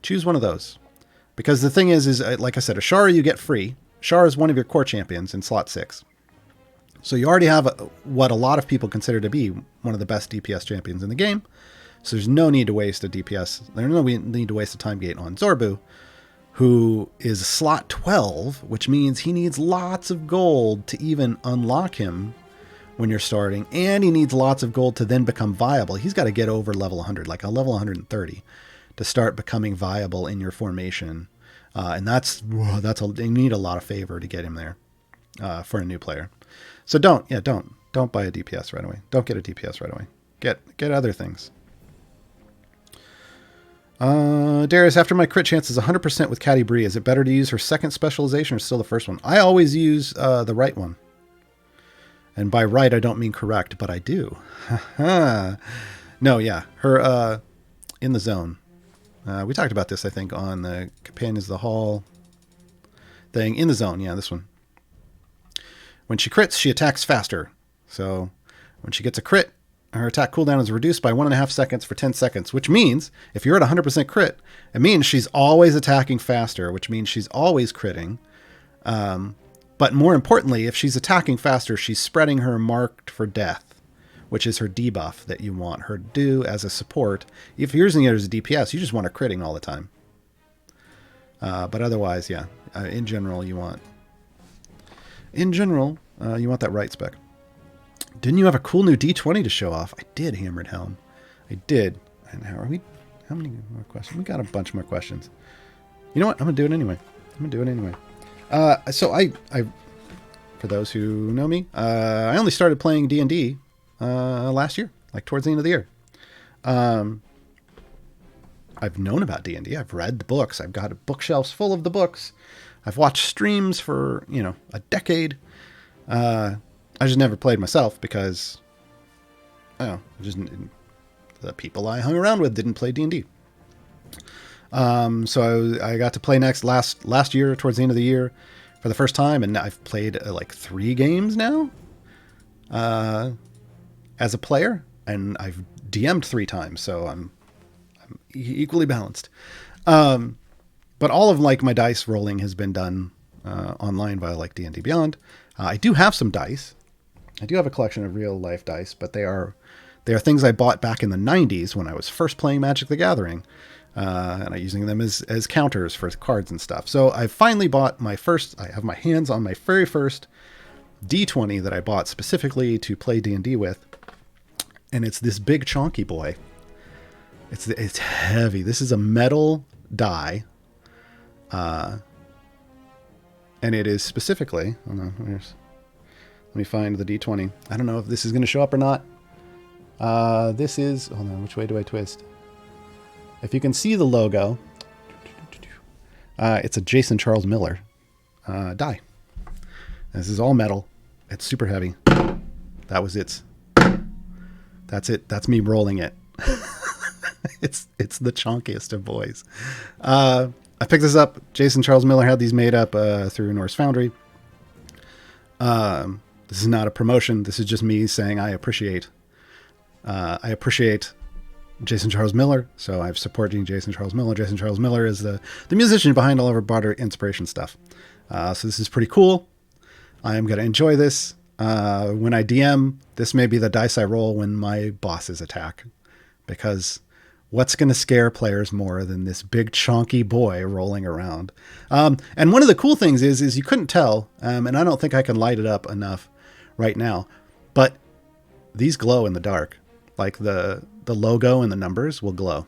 Speaker 2: Choose one of those. Because the thing is like I said, Ashara you get free. Ashara is one of your core champions in slot 6. So you already have what a lot of people consider to be one of the best DPS champions in the game. So there's no need to waste a DPS. There's no need to waste a time gate on Zorbu, who is slot 12, which means he needs lots of gold to even unlock him when you're starting, and he needs lots of gold to then become viable. He's got to get over level 100, like a level 130, to start becoming viable in your formation. And you need a lot of favor to get him there for a new player. So don't buy a DPS right away. Don't get a DPS right away. Get other things. Darius, after my crit chance is 100% with Caddy Bree, is it better to use her second specialization or still the first one? I always use the right one. And by right, I don't mean correct, but I do. No, yeah. Her in the zone. We talked about this, I think, on the Companions of the Hall thing. In the zone, yeah, this one. When she crits, she attacks faster. So when she gets a crit, her attack cooldown is reduced by 1.5 seconds for 10 seconds, which means if you're at 100% crit, it means she's always attacking faster, which means she's always critting. But more importantly, if she's attacking faster, she's spreading her marked for death, which is her debuff that you want her to do as a support. If you're using it as a DPS, you just want her critting all the time. But otherwise, yeah, in general, you want that right spec. Didn't you have a cool new D20 to show off? I did, Hammered Helm. I did. And how many more questions? We got a bunch more questions. You know what? I'm going to do it anyway. So I, for those who know me, I only started playing D&D last year, like towards the end of the year. I've known about D&D. I've read the books. I've got bookshelves full of the books. I've watched streams for, a decade. I just never played myself because, the people I hung around with didn't play D&D. So I got to play last year, towards the end of the year, for the first time, and I've played like 3 games now as a player, and I've DM'd 3 times, so I'm equally balanced. But all of my dice rolling has been done online via D&D Beyond. I do have some dice. I do have a collection of real life dice, but they are things I bought back in the 90s when I was first playing Magic the Gathering. And I'm using them as counters for cards and stuff. So I finally bought I have my hands on my very first D20 that I bought specifically to play D&D with. And it's this big chonky boy. It's heavy. This is a metal die. And it is specifically, hold on, let me find the D20. I don't know if this is going to show up or not. This is, hold on, which way do I twist? If you can see the logo, it's a Jason Charles Miller die. This is all metal. It's super heavy. That's it. That's me rolling it. It's the chonkiest of boys. I picked this up. Jason Charles Miller had these made up through Norse Foundry. This is not a promotion. This is just me saying I appreciate Jason Charles Miller, so I'm supporting Jason Charles Miller. Jason Charles Miller is the musician behind all of our broader inspiration stuff. So this is pretty cool. I am going to enjoy this. When I DM, this may be the dice I roll when my bosses attack, because what's going to scare players more than this big chonky boy rolling around? And one of the cool things is you couldn't tell, and I don't think I can light it up enough right now, but these glow in the dark. Like the logo and the numbers will glow.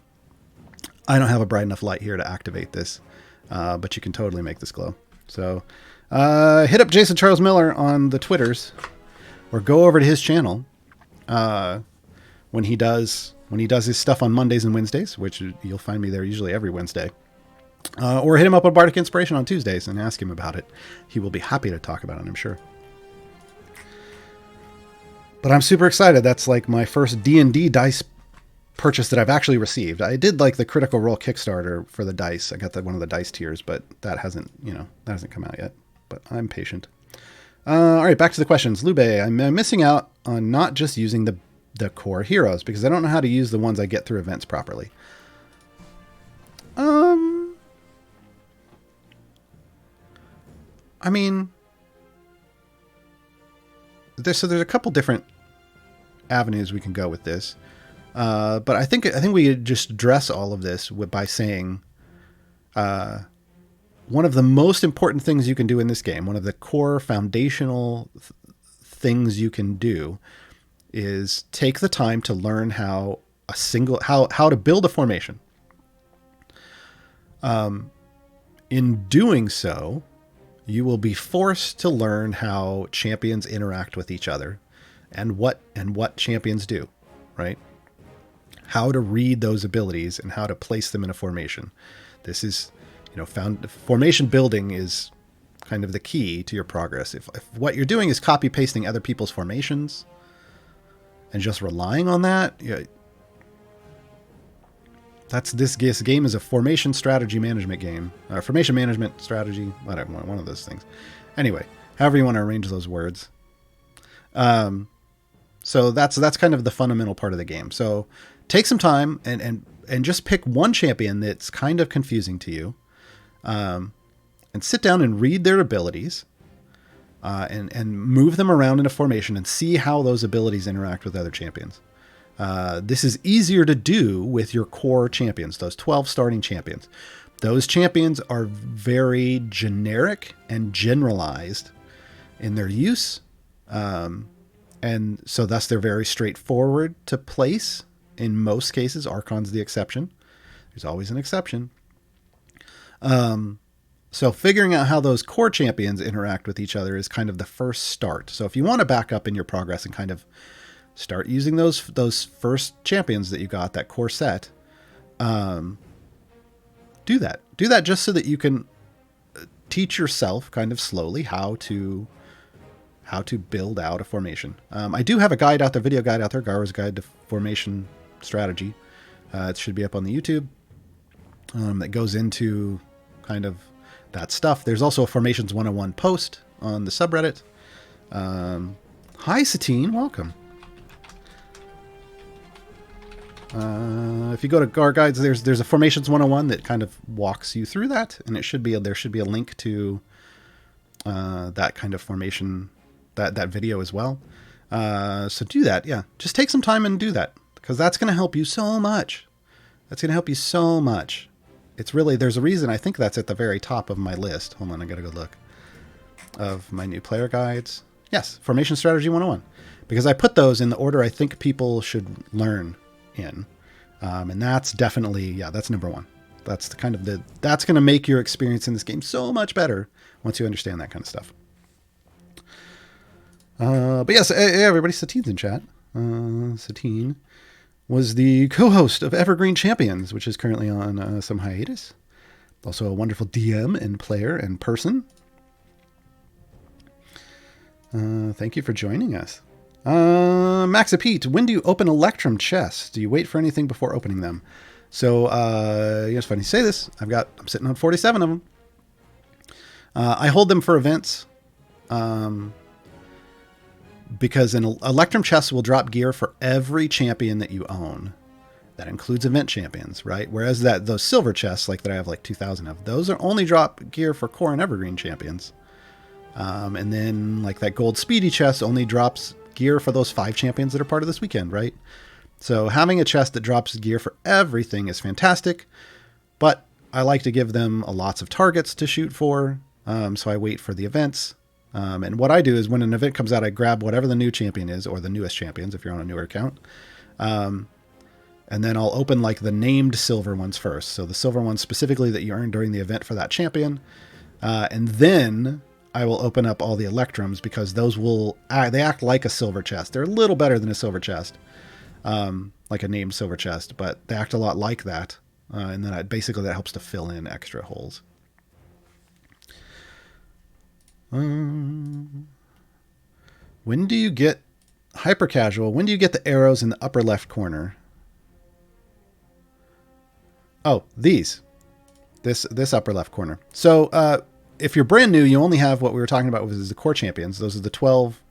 Speaker 2: I don't have a bright enough light here to activate this, but you can totally make this glow. So hit up Jason Charles Miller on the Twitters, or go over to his channel when he does his stuff on Mondays and Wednesdays, which you'll find me there usually every Wednesday. Or hit him up on Bardic Inspiration on Tuesdays and ask him about it. He will be happy to talk about it, I'm sure. But I'm super excited. That's my first D&D dice purchase that I've actually received. I did the Critical Role Kickstarter for the dice. I got one of the dice tiers, but that hasn't come out yet. But I'm patient. All right, back to the questions. Lube, I'm missing out on not just using the core heroes because I don't know how to use the ones I get through events properly. I mean, there's a couple different avenues we can go with this. But I think we just address all of this by saying one of the most important things you can do in this game, one of the core foundational things you can do, is take the time to learn how to build a formation. In doing so, you will be forced to learn how champions interact with each other and what champions do, right? How to read those abilities and how to place them in a formation. This is, formation building is kind of the key to your progress. If what you're doing is copy pasting other people's formations and just relying on that, this game is a formation strategy management game. Formation management strategy, whatever, one of those things. Anyway, however you want to arrange those words. So that's kind of the fundamental part of the game. So take some time and just pick one champion that's kind of confusing to you, and sit down and read their abilities, and move them around in a formation and see how those abilities interact with other champions. This is easier to do with your core champions, those 12 starting champions. Those champions are very generic and generalized in their use. And so thus they're very straightforward to place in most cases. Archon's the exception. There's always an exception. So figuring out how those core champions interact with each other is kind of the first start. So if you want to back up in your progress and kind of start using those first champions that you got, that core set, do that. Do that just so that you can teach yourself kind of slowly how to build out a formation. I do have a guide out there, video guide out there, Gaarawarr's Guide to Formation Strategy. It should be up on the YouTube. That goes into kind of that stuff. There's also a Formations 101 post on the subreddit. Hi, Satine, welcome. If you go to Gar Guides, there's a Formations 101 that kind of walks you through that, and there should be a link to that kind of formation, that video as well. So do that, yeah. Just take some time and do that, because that's going to help you so much. That's going to help you so much. It's really, there's a reason I think that's at the very top of my list. Hold on, I got to go look. Of my new player guides. Yes, Formation Strategy 101. Because I put those in the order I think people should learn in. And that's definitely, that's number one. That's the kind of that's going to make your experience in this game so much better once you understand that kind of stuff. But yes, hey, everybody, Satine's in chat. Satine was the co-host of Evergreen Champions, which is currently on some hiatus. Also a wonderful DM and player and person. Thank you for joining us. Maxapete, when do you open Electrum Chests? Do you wait for anything before opening them? So, it's funny you say this. I'm sitting on 47 of them. I hold them for events. Because an Electrum Chest will drop gear for every champion that you own. That includes event champions, right? Whereas those silver chests, like that I have like 2,000 of, those are only drop gear for core and evergreen champions. And then like that gold speedy chest only drops gear for those 5 champions that are part of this weekend, right? So having a chest that drops gear for everything is fantastic, but I like to give them lots of targets to shoot for. So I wait for the events. And what I do is when an event comes out, I grab whatever the new champion is, or the newest champions if you're on a newer account. And then I'll open like the named silver ones first. So the silver ones specifically that you earned during the event for that champion. And then I will open up all the Electrums, because those they act like a silver chest. They're a little better than a silver chest, like a named silver chest, but they act a lot like that. And then basically that helps to fill in extra holes. When do you get hyper casual? When do you get the arrows in the upper left corner? Oh, this upper left corner. So, if you're brand new, you only have what we were talking about, which is the core champions. Those are the 12.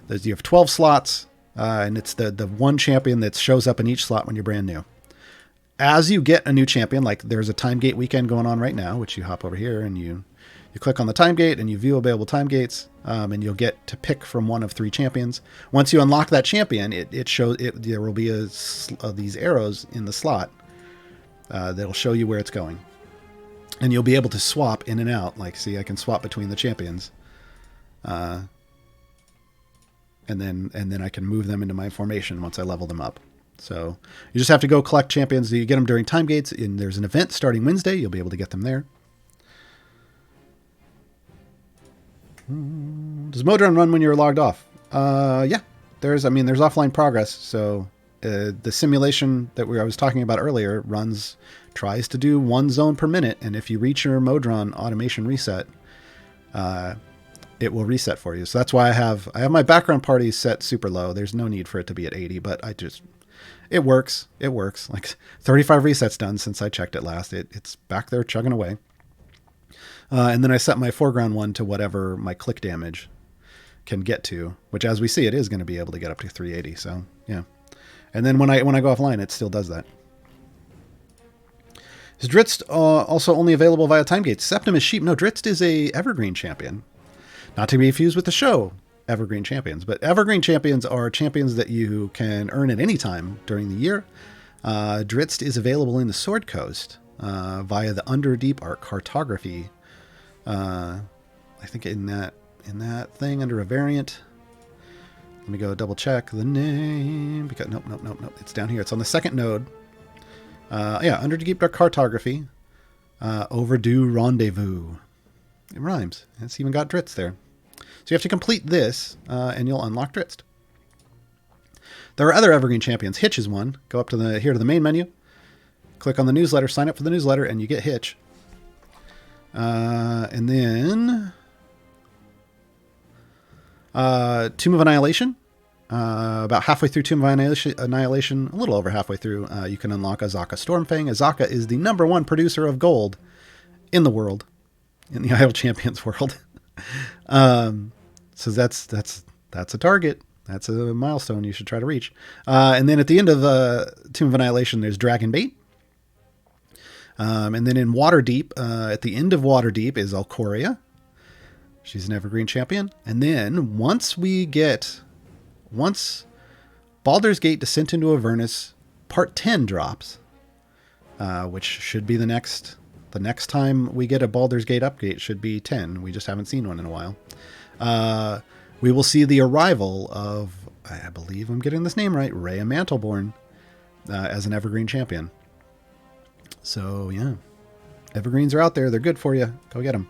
Speaker 2: You have 12 slots, and it's the one champion that shows up in each slot when you're brand new. As you get a new champion, like there's a Time Gate weekend going on right now, which you hop over here and you You click on the time gate and you view available time gates, and you'll get to pick from one of 3 champions. Once you unlock that champion, it shows it. There will be these arrows in the slot that'll show you where it's going, and you'll be able to swap in and out. Like, see, I can swap between the champions, and then I can move them into my formation once I level them up. So you just have to go collect champions. You get them during time gates, and there's an event starting Wednesday. You'll be able to get them there. Does Modron run when you're logged off? Yeah. There's offline progress. So the simulation that I was talking about earlier tries to do 1 zone per minute, and if you reach your Modron automation reset, it will reset for you. So that's why I have my background party set super low. There's no need for it to be at 80, but it works. It works. Like 35 resets done since I checked it last. It's back there chugging away. And then I set my foreground one to whatever my click damage can get to, which, as we see, it is going to be able to get up to 380. So yeah. And then when I go offline, it still does that. Is Dritz also only available via time gates? Septim is sheep. No, Dritz is a evergreen champion. Not to be confused with the show Evergreen Champions, but Evergreen Champions are champions that you can earn at any time during the year. Dritz is available in the Sword Coast via the Underdeep Art Cartography. I think in that thing under a variant. Let me go double check the name because nope. It's down here. It's on the second node. Underdeep Art Cartography. Overdue Rendezvous. It rhymes. It's even got Dritz there. So you have to complete this, and you'll unlock Dritz. There are other Evergreen Champions. Hitch is one. Go up to the main menu. Click on the newsletter. Sign up for the newsletter, and you get Hitch. And then Tomb of Annihilation. About halfway through Tomb of Annihilation, a little over halfway through, you can unlock Azaka Stormfang. Azaka is the #1 producer of gold in the world, in the Idle Champions world. So that's a target. That's a milestone you should try to reach. And then at the end of Tomb of Annihilation, there's Dragon Bait. And then in Waterdeep, at the end of Waterdeep is Alcoria. She's an Evergreen Champion. And then once Baldur's Gate Descent into Avernus Part 10 drops, which should be the next time we get a Baldur's Gate update should be 10. We just haven't seen one in a while. We will see the arrival of, I believe I'm getting this name right, Rhea Mantleborn as an Evergreen Champion. So, yeah. Evergreens are out there. They're good for you. Go get them.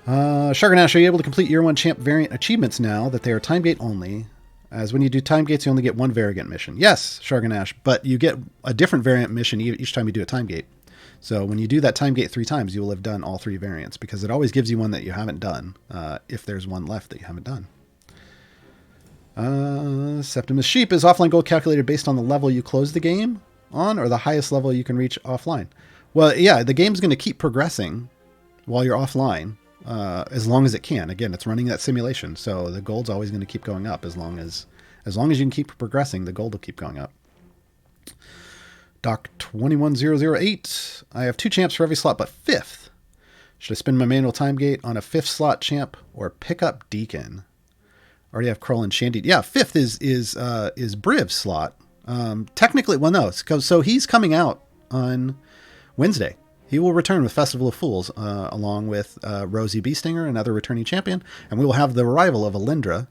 Speaker 2: Sharganash, are you able to complete Year 1 Champ variant achievements now that they are time gate only? As when you do time gates, you only get one variant mission. Yes, Sharganash, but you get a different variant mission each time you do a time gate. So when you do that time gate 3 times, you will have done all 3 variants, because it always gives you one that you haven't done, if there's one left that you haven't done. Septimus Sheep, is offline gold calculated based on the level you close the game on, or the highest level you can reach offline? Well, yeah, the game's going to keep progressing while you're offline, as long as it can. Again, it's running that simulation, so the gold's always going to keep going up as long as you can keep progressing. The gold will keep going up. Doc 21008. I have 2 champs for every slot but 5th. Should I spend my manual time gate on a 5th slot champ or pick up Deacon? Already have Kroll and Shandy. Yeah, 5th is Briv's slot. Technically, well, no. So he's coming out on Wednesday. He will return with Festival of Fools, along with Rosie Beestinger, another returning champion, and we will have the arrival of Alindra,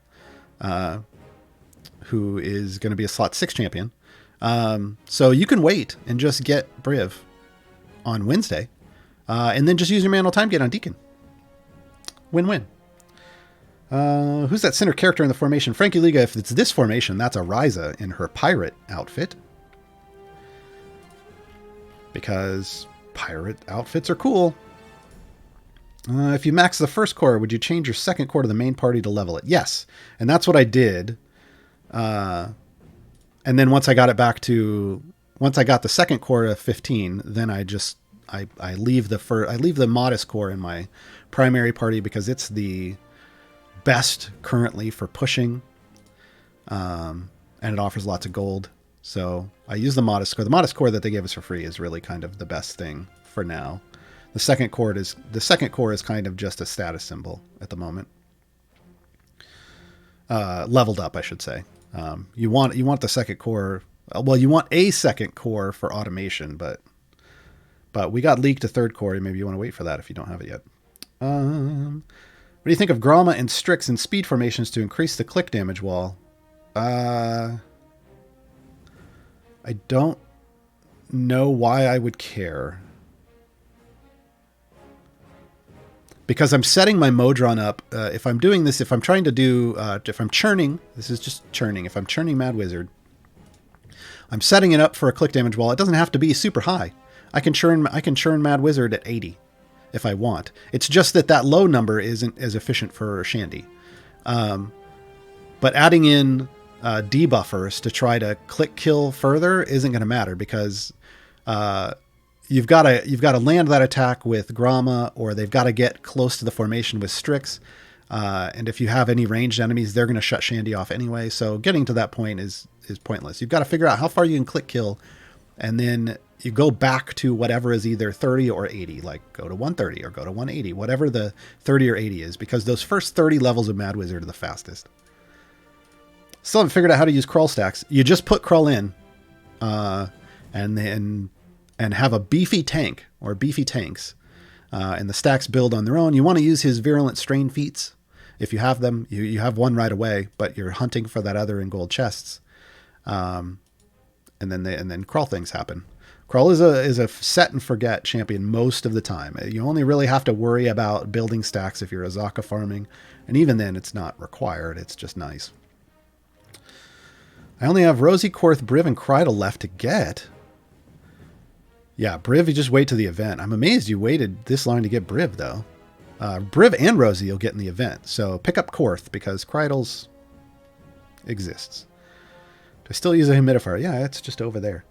Speaker 2: who is going to be a slot 6 champion. So you can wait and just get Briv on Wednesday, and then just use your manual time gate on Deacon. Win-win. Who's that center character in the formation? Frankie Liga. If it's this formation, that's Ariza in her pirate outfit, because pirate outfits are cool. If you max the first core, would you change your second core to the main party to level it? Yes, and that's what I did. And then once I got the second core to 15, then I leave the modest core in my primary party, because it's the best currently for pushing, and it offers lots of gold. So I use the modest core. The modest core that they gave us for free is really kind of the best thing for now. The second core is kind of just a status symbol at the moment. Leveled up, I should say. You want the second core. Well, you want a second core for automation, but we got leaked a third core. Maybe you want to wait for that if you don't have it yet. What do you think of Gromma and Strix in speed formations to increase the click damage wall? I don't know why I would care. Because I'm setting my Modron up. If I'm doing this, if I'm trying to do, if I'm churning, this is just churning. If I'm churning Mad Wizard, I'm setting it up for a click damage wall. It doesn't have to be super high. I can churn Mad Wizard at 80 if I want. It's just that low number isn't as efficient for Shandy. But adding in debuffers to try to click kill further isn't going to matter because you've got to land that attack with Gromma, or they've got to get close to the formation with Strix. And if you have any ranged enemies, they're going to shut Shandy off anyway. So getting to that point is pointless. You've got to figure out how far you can click kill, and then you go back to whatever is either 30 or 80, like go to 130 or go to 180, whatever the 30 or 80 is, because those first 30 levels of Mad Wizard are the fastest. Still haven't figured out how to use crawl stacks. You just put crawl in, and have a beefy tank or beefy tanks, and the stacks build on their own. You want to use his virulent strain feats. If you have them, you have one right away, but you're hunting for that other in gold chests. And then crawl things happen. Crawl is a set and forget champion most of the time. You only really have to worry about building stacks if you're Azaka farming, and even then it's not required. It's just nice. I only have Rosie, Korth, Briv, and Krydle left to get. Yeah, Briv, you just wait to the event. I'm amazed you waited this long to get Briv, though. Briv and Rosie you'll get in the event. So pick up Korth, because Krydle's exists. Do I still use a humidifier? Yeah, it's just over there.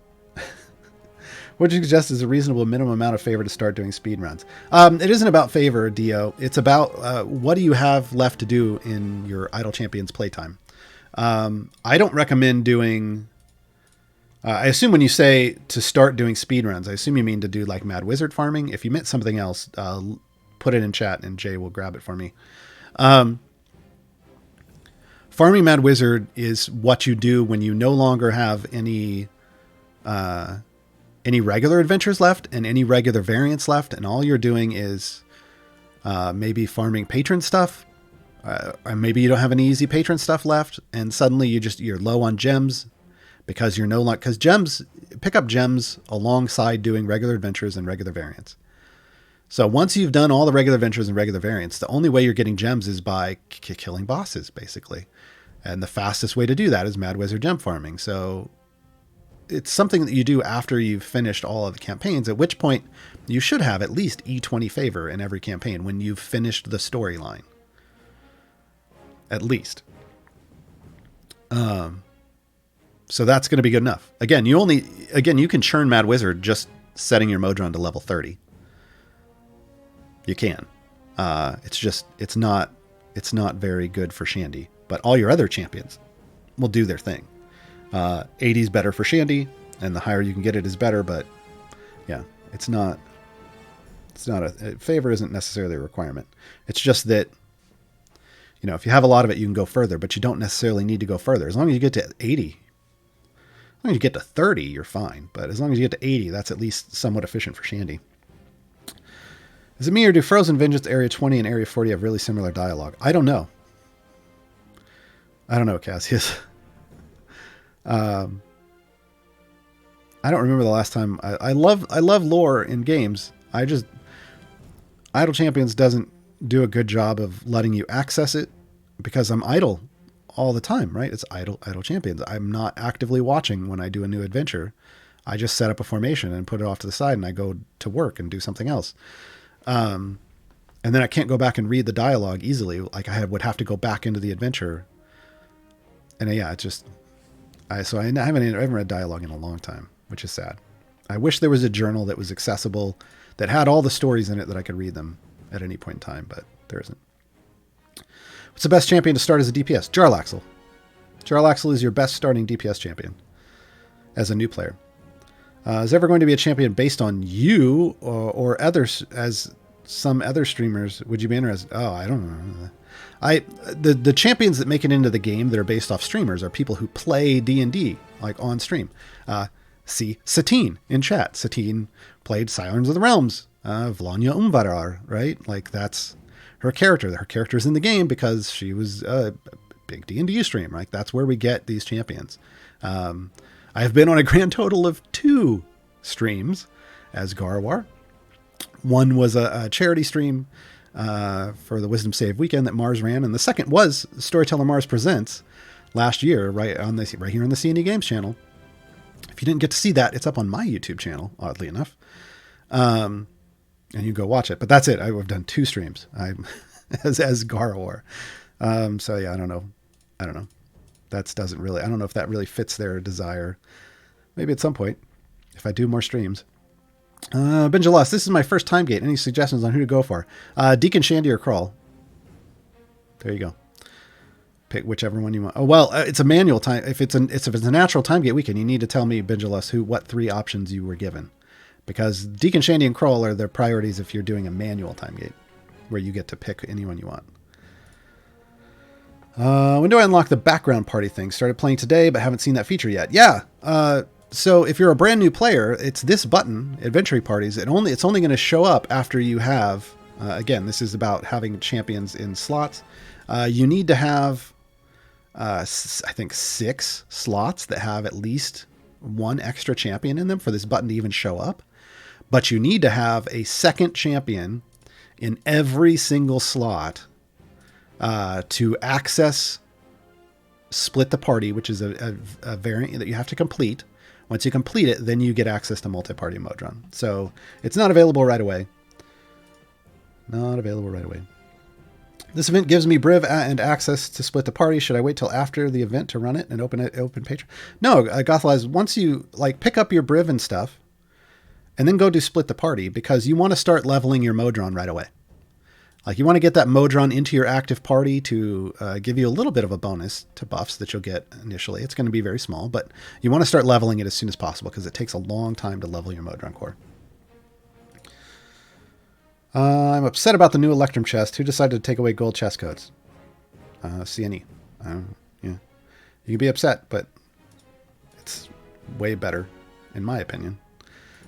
Speaker 2: What do you suggest is a reasonable minimum amount of favor to start doing speed runs? It isn't about favor, Dio. It's about what do you have left to do in your Idle Champions playtime. I don't recommend doing... I assume when you say to start doing speed runs, I assume you mean to do like Mad Wizard farming. If you meant something else, put it in chat and Jay will grab it for me. Farming Mad Wizard is what you do when you no longer have any regular adventures left and any regular variants left, and all you're doing is maybe farming patron stuff, or maybe you don't have any easy patron stuff left, and suddenly you're low on gems because you're no longer, because gems, pick up gems alongside doing regular adventures and regular variants. So once you've done all the regular adventures and regular variants, the only way you're getting gems is by killing bosses, basically. And the fastest way to do that is Mad Wizard gem farming. So it's something that you do after you've finished all of the campaigns, at which point you should have at least E20 favor in every campaign when you've finished the storyline. At least. So that's going to be good enough. Again, you can churn Mad Wizard just setting your Modron to level 30. You can. It's not very good for Shandy, but all your other champions will do their thing. 80 is better for Shandy, and the higher you can get it is better, but yeah, it's not a favor isn't necessarily a requirement. It's just that, if you have a lot of it, you can go further, but you don't necessarily need to go further. As long as you get to 80, as long as you get to 30, you're fine. But as long as you get to 80, that's at least somewhat efficient for Shandy. Is it me, or do Frozen Vengeance Area 20 and Area 40 have really similar dialogue? I don't know. Cassius. I don't remember the last time. I love lore in games. Idle Champions doesn't do a good job of letting you access it because I'm idle all the time, right? It's idle Champions. I'm not actively watching when I do a new adventure. I just set up a formation and put it off to the side, and I go to work and do something else. And then I can't go back and read the dialogue easily. Like I would have to go back into the adventure. And yeah, it's just, I haven't read dialogue in a long time, which is sad. I wish there was a journal that was accessible, that had all the stories in it that I could read them at any point in time, but there isn't. What's the best champion to start as a DPS? Jarlaxle. Jarlaxle is your best starting DPS champion as a new player. Is there ever going to be a champion based on you or others, as some other streamers? Would you be interested? Oh, I don't know. The champions that make it into the game that are based off streamers are people who play D&D, like on stream. See Satine in chat. Satine played Sirens of the Realms, Vlanya Umvarar, right? Like that's her character. Her character's in the game because she was a big D&D stream. Like that's where we get these champions. I have been on a grand total of 2 streams as Gaarawarr. One was a charity stream for the Wisdom Save weekend that Mars ran, and the second was Storyteller Mars Presents last year, right here on the C&E Games channel. If you didn't get to see that, it's up on my YouTube channel, oddly enough, and you go watch it. But that's it. I've done 2 streams as Gaarawarr. So yeah, I don't know. That doesn't really. I don't know if that really fits their desire. Maybe at some point, if I do more streams. Benjalus, this is my first time gate. Any suggestions on who to go for? Deacon, Shandy, or Crawl? There you go. Pick whichever one you want. Oh well, it's a manual time. If it's a natural time gate weekend, you need to tell me, Benjalus, what 3 options you were given, because Deacon, Shandy, and Crawl are the priorities if you're doing a manual time gate, where you get to pick anyone you want. When do I unlock the background party thing? Started playing today, but haven't seen that feature yet. Yeah. So if you're a brand new player, it's this button, Adventure Parties. It's only going to show up after you have, again, this is about having champions in slots. You need to have, I think 6 slots that have at least 1 extra champion in them for this button to even show up. But you need to have a second champion in every single slot to access Split the Party, which is a variant that you have to complete. Once you complete it, then you get access to multi-party mode run. So it's not available right away. This event gives me Briv and access to Split the Party. Should I wait till after the event to run it and open Patreon? No, Gothalize, once you pick up your Briv and stuff, and then go do Split the Party, because you want to start leveling your Modron right away. You want to get that Modron into your active party to give you a little bit of a bonus to buffs that you'll get initially. It's going to be very small, but you want to start leveling it as soon as possible because it takes a long time to level your Modron core. I'm upset about the new Electrum Chest. Who decided to take away gold chest codes? C&E. Yeah. You can be upset, but it's way better, in my opinion.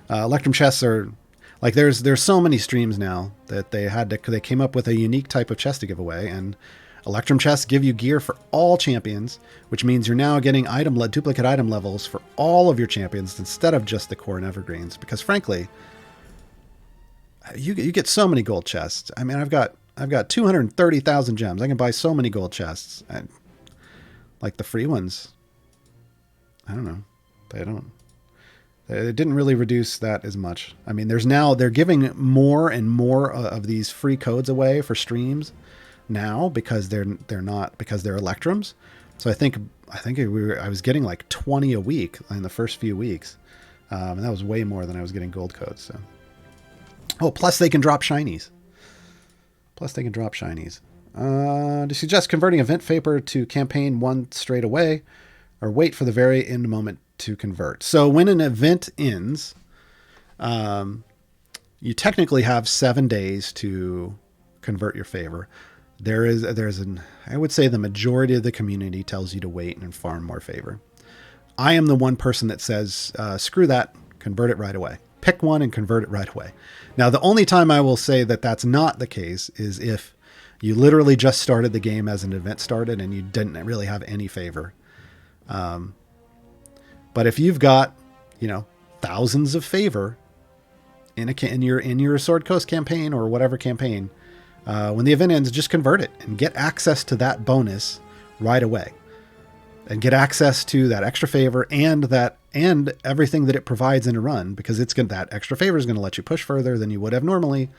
Speaker 2: Electrum Chests are... there's so many streams now that they came up with a unique type of chest to give away, and Electrum Chests give you gear for all champions, which means you're now getting duplicate item levels for all of your champions instead of just the core and evergreens. Because frankly, you get so many gold chests. I mean, I've got 230,000 gems. I can buy so many gold chests. And the free ones, I don't know. It didn't really reduce that as much. I mean, they're giving more and more of these free codes away for streams now because they're Electrums. So I think I was getting 20 a week in the first few weeks, and that was way more than I was getting gold codes. So, plus they can drop shinies. To suggest converting Event Vapor to Campaign 1 straight away, or wait for the very end moment to convert. So when an event ends, you technically have 7 days to convert your favor. I would say the majority of the community tells you to wait and farm more favor. I am the one person that says, screw that, convert it right away. Pick one and convert it right away. Now, the only time I will say that that's not the case is if you literally just started the game as an event started and you didn't really have any favor. But if you've got, thousands of favor in your Sword Coast campaign or whatever campaign, when the event ends, just convert it and get access to that bonus right away, and get access to that extra favor and everything that it provides in a run, because that extra favor is going to let you push further than you would have normally.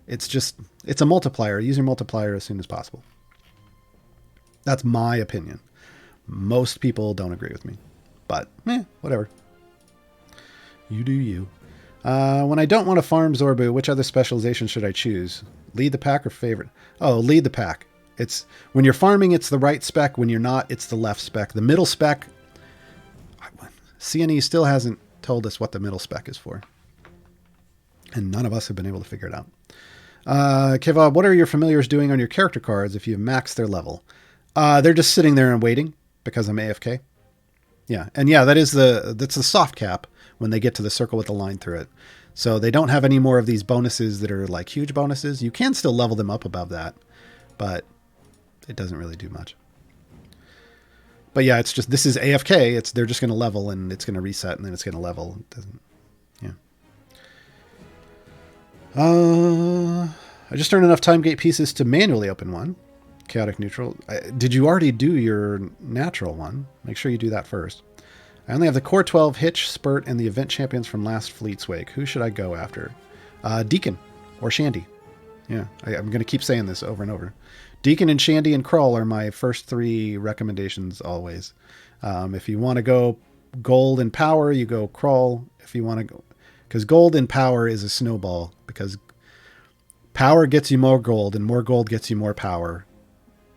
Speaker 2: It's a multiplier. Use your multiplier as soon as possible. That's my opinion. Most people don't agree with me. But, whatever. You do you. When I don't want to farm Zorbu, which other specialization should I choose? Lead the pack or favorite? Oh, lead the pack. When you're farming, it's the right spec. When you're not, it's the left spec. The middle spec, C&E still hasn't told us what the middle spec is for. And none of us have been able to figure it out. Kiva, what are your familiars doing on your character cards if you max their level? They're just sitting there and waiting because I'm AFK. Yeah, and yeah, that's the soft cap when they get to the circle with the line through it. So they don't have any more of these bonuses that are like huge bonuses. You can still level them up above that, but it doesn't really do much. But yeah, it's just, this is AFK. They're just going to level and it's going to reset and then it's going to level. It doesn't, yeah. I just earned enough time gate pieces to manually open one. Chaotic neutral. Did you already do your natural one? Make sure you do that first. I only have the Core 12, Hitch, Spurt, and the event champions from last Fleet's Wake. Who should I go after? Deacon or Shandy. Yeah, I'm going to keep saying this over and over. Deacon and Shandy and Crawl are my first 3 recommendations always. If you want to go gold and power, you go Crawl. If you want to go... Because gold and power is a snowball. Because power gets you more gold, and more gold gets you more power.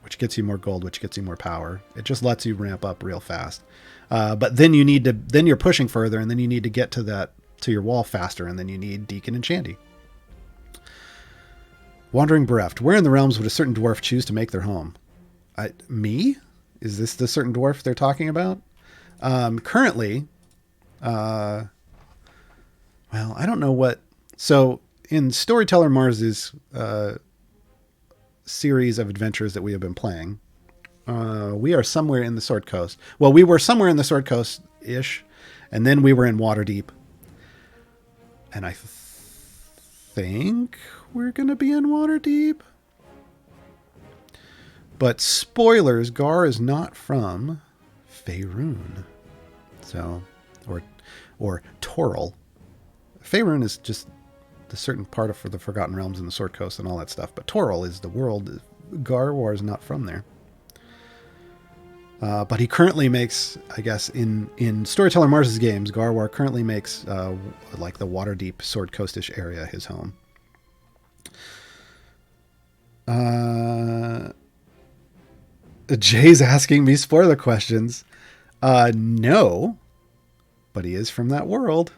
Speaker 2: Which gets you more gold, which gets you more power. It just lets you ramp up real fast. But then then you're pushing further, and then you need to get to your wall faster, and then you need Deacon and Shandy. Wandering Bereft. Where in the realms would a certain dwarf choose to make their home? Me? Is this the certain dwarf they're talking about? Currently, well, I don't know what... So, in Storyteller Mars's series of adventures that we have been playing, we are somewhere in the Sword Coast. Well, we were somewhere in the Sword Coast-ish, and then we were in Waterdeep. And I think we're going to be in Waterdeep. But spoilers, Gar is not from Faerun. So, or Toril. Faerun is just the certain part of the Forgotten Realms and the Sword Coast and all that stuff. But Toril is the world. Gaarawarr is not from there. But he currently makes, I guess, in Storyteller Mars's games, Gaarawarr currently makes like the Waterdeep Sword Coast-ish area his home. Jay's asking me spoiler questions. No, but he is from that world.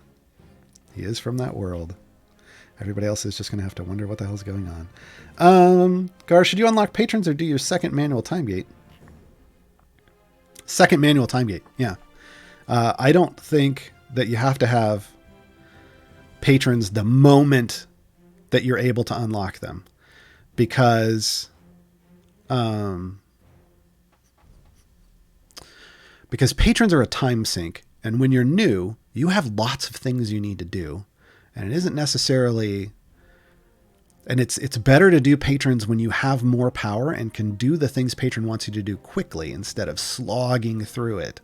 Speaker 2: He is from that world. Everybody else is just going to have to wonder what the hell's going on. Gar, should you unlock patrons or do your second manual time gate? Second manual time gate, yeah. I don't think that you have to have patrons the moment that you're able to unlock them. Because patrons are a time sink. And when you're new, you have lots of things you need to do. And it isn't necessarily... And it's better to do patrons when you have more power and can do the things patron wants you to do quickly instead of slogging through it.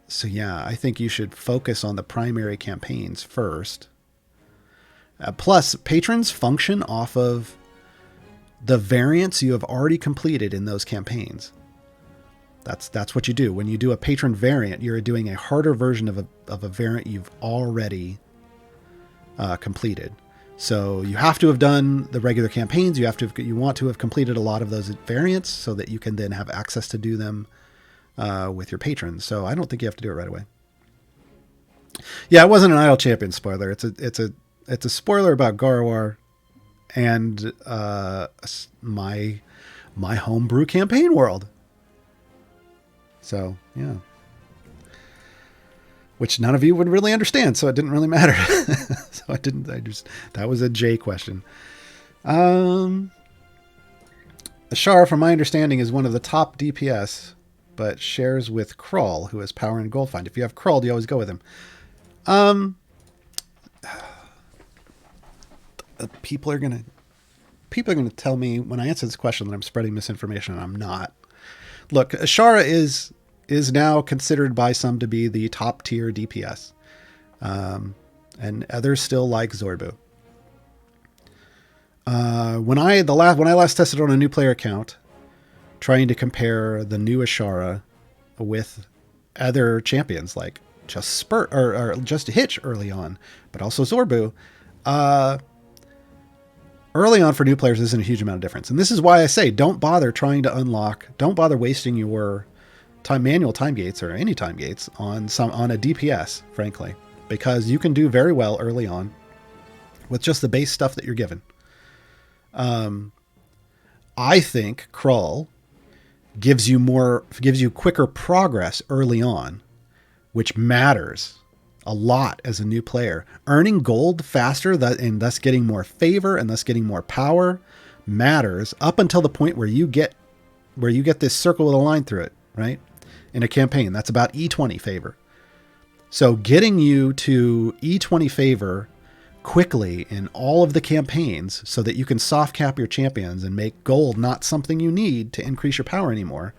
Speaker 2: So yeah, I think you should focus on the primary campaigns first. Plus, patrons function off of the variants you have already completed in those campaigns. That's what you do. When you do a patron variant, you're doing a harder version of a variant you've already completed. So you have to have done the regular campaigns. You want to have completed a lot of those variants so that you can then have access to do them with your patrons. So I don't think you have to do it right away. Yeah, it wasn't an Idle Champion spoiler. It's a spoiler about Gaarawarr and my homebrew campaign world. So yeah. Which none of you would really understand, so it didn't really matter. That was a J question. Ashara, from my understanding, is one of the top DPS, but shares with Crawl, who has power and gold find. If you have Crawl, you always go with him. People are gonna tell me when I answer this question that I'm spreading misinformation, and I'm not. Look, Ashara is now considered by some to be the top tier DPS. And others still like Zorbu. When I last tested on a new player account, trying to compare the new Ashara with other champions like just Spurt or just Hitch early on, but also Zorbu, early on for new players isn't a huge amount of difference. And this is why I say don't bother wasting your manual time gates or any time gates on a DPS, frankly, because you can do very well early on with just the base stuff that you're given. I think Krull gives you quicker progress early on, which matters a lot as a new player. Earning gold faster and thus getting more favor and thus getting more power matters up until the point where you get this circle with a line through it, right? In a campaign, that's about E20 favor. So getting you to E20 favor quickly in all of the campaigns so that you can soft cap your champions and make gold not something you need to increase your power anymore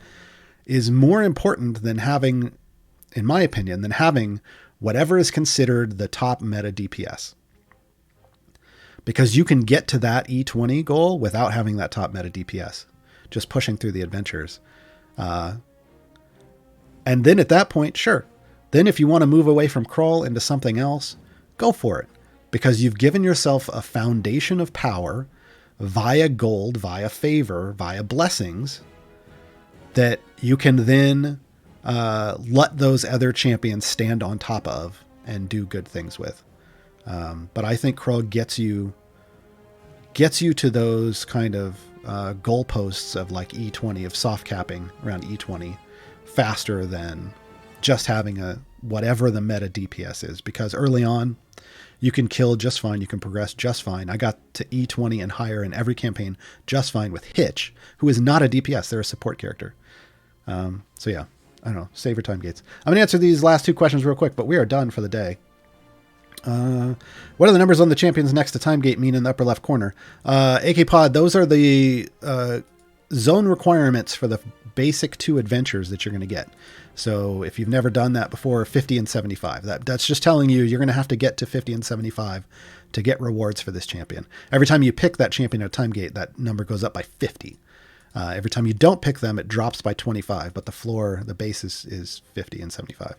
Speaker 2: is more important than having, in my opinion, whatever is considered the top meta DPS. Because you can get to that E20 goal without having that top meta DPS, just pushing through the adventures. And then at that point, sure. Then if you want to move away from Krull into something else, go for it. Because you've given yourself a foundation of power via gold, via favor, via blessings that you can then let those other champions stand on top of and do good things with. But I think Krull gets you to those kind of goalposts of like E20, of soft capping around E20 faster than just having whatever the meta DPS is. Because early on, you can kill just fine. You can progress just fine. I got to E20 and higher in every campaign just fine with Hitch, who is not a DPS. They're a support character. So yeah, I don't know. Save your time gates. I'm going to answer these last two questions real quick, but we are done for the day. What are the numbers on the champions next to time gate mean in the upper left corner? AK Pod, those are the zone requirements for the basic 2 adventures that you're going to get. So if you've never done that before, 50 and 75. That's just telling you you're going to have to get to 50 and 75 to get rewards for this champion. Every time you pick that champion at time gate, that number goes up by 50. Every time you don't pick them, it drops by 25, but the base is 50 and 75.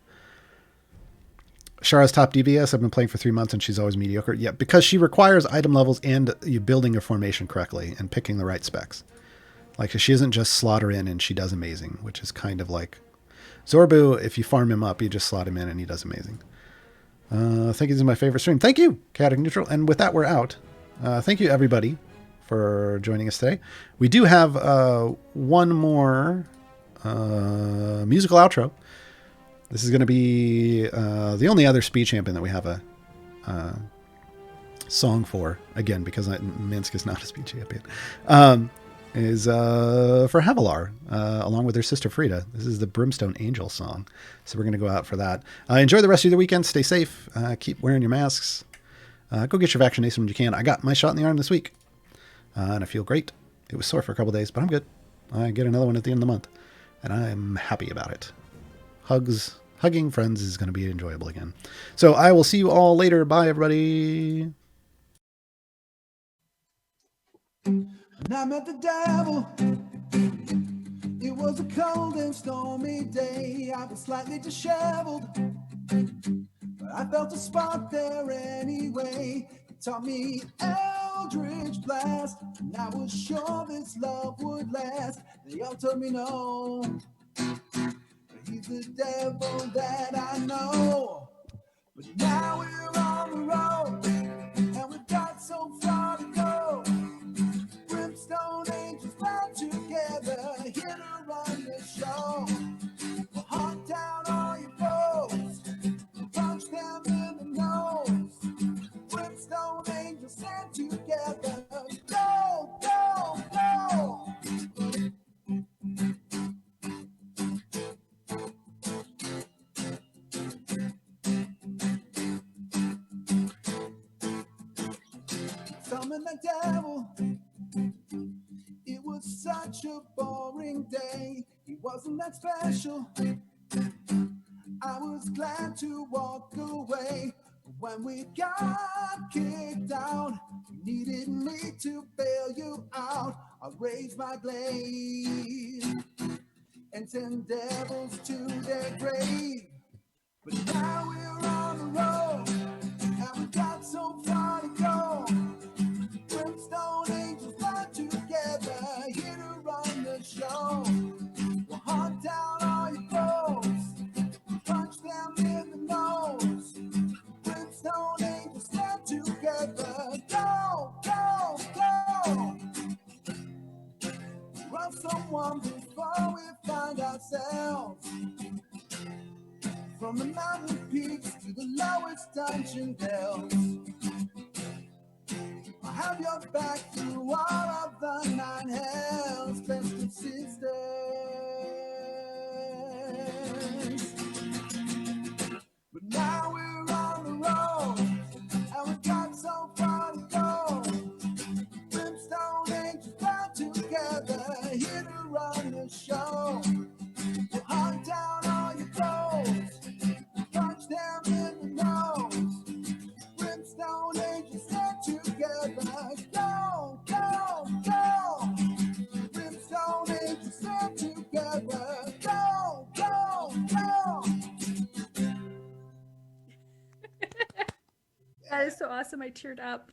Speaker 2: Shara's top DPS. I've been playing for 3 months and she's always mediocre. Yeah, because she requires item levels and you building your formation correctly and picking the right specs. Like, she isn't just slaughter in and she does amazing, which is kind of like Zorbu. If you farm him up, you just slot him in and he does amazing. I think this is my favorite stream. Thank you, Chaotic Neutral. And with that, we're out. Thank you, everybody, for joining us today. We do have one more musical outro. This is going to be the only other speed champion that we have a song for, again, because Minsk is not a speed champion, is for Havilar, along with her sister Frida. This is the Brimstone Angel song. So we're going to go out for that. Enjoy the rest of the weekend. Stay safe. Keep wearing your masks. Go get your vaccination when you can. I got my shot in the arm this week, and I feel great. It was sore for a couple days, but I'm good. I get another one at the end of the month, and I'm happy about it. Hugging friends is going to be enjoyable again. So I will see you all later. Bye, everybody.
Speaker 1: And I met the devil. It was a cold and stormy day. I was slightly disheveled, but I felt a spark there anyway. It taught me Eldritch Blast, and I was sure this love would last. They all told me no. He's the devil that I know. But now we're on the road, and we've got so far to go. Brimstone angels bound together, here to run the show. We'll hunt down all your foes, we'll punch them in the nose. Brimstone angels stand together. Go, go, go! Summon the devil. It was such a boring day. He wasn't that special. I was glad to walk away. But when we got kicked out, you needed me to bail you out. I raised my blade and sent devils to their grave. But now we're on the road, and we've got so far to go. Brimstone angels fly together, here to run the show. We'll hunt down all your foes. from the mountain peaks to the lowest dungeon dells. I have your back through all of the 9 hells, festive sisters. But now we're on the road, and we've got so far to go. Brimstone angels bound together, here to run the show. We'll hunt down all your foes, punch them in the nose. Brimstone angels stand together, go, go, go. Brimstone angels stand together, go, go, go.
Speaker 3: That is so awesome. I teared up.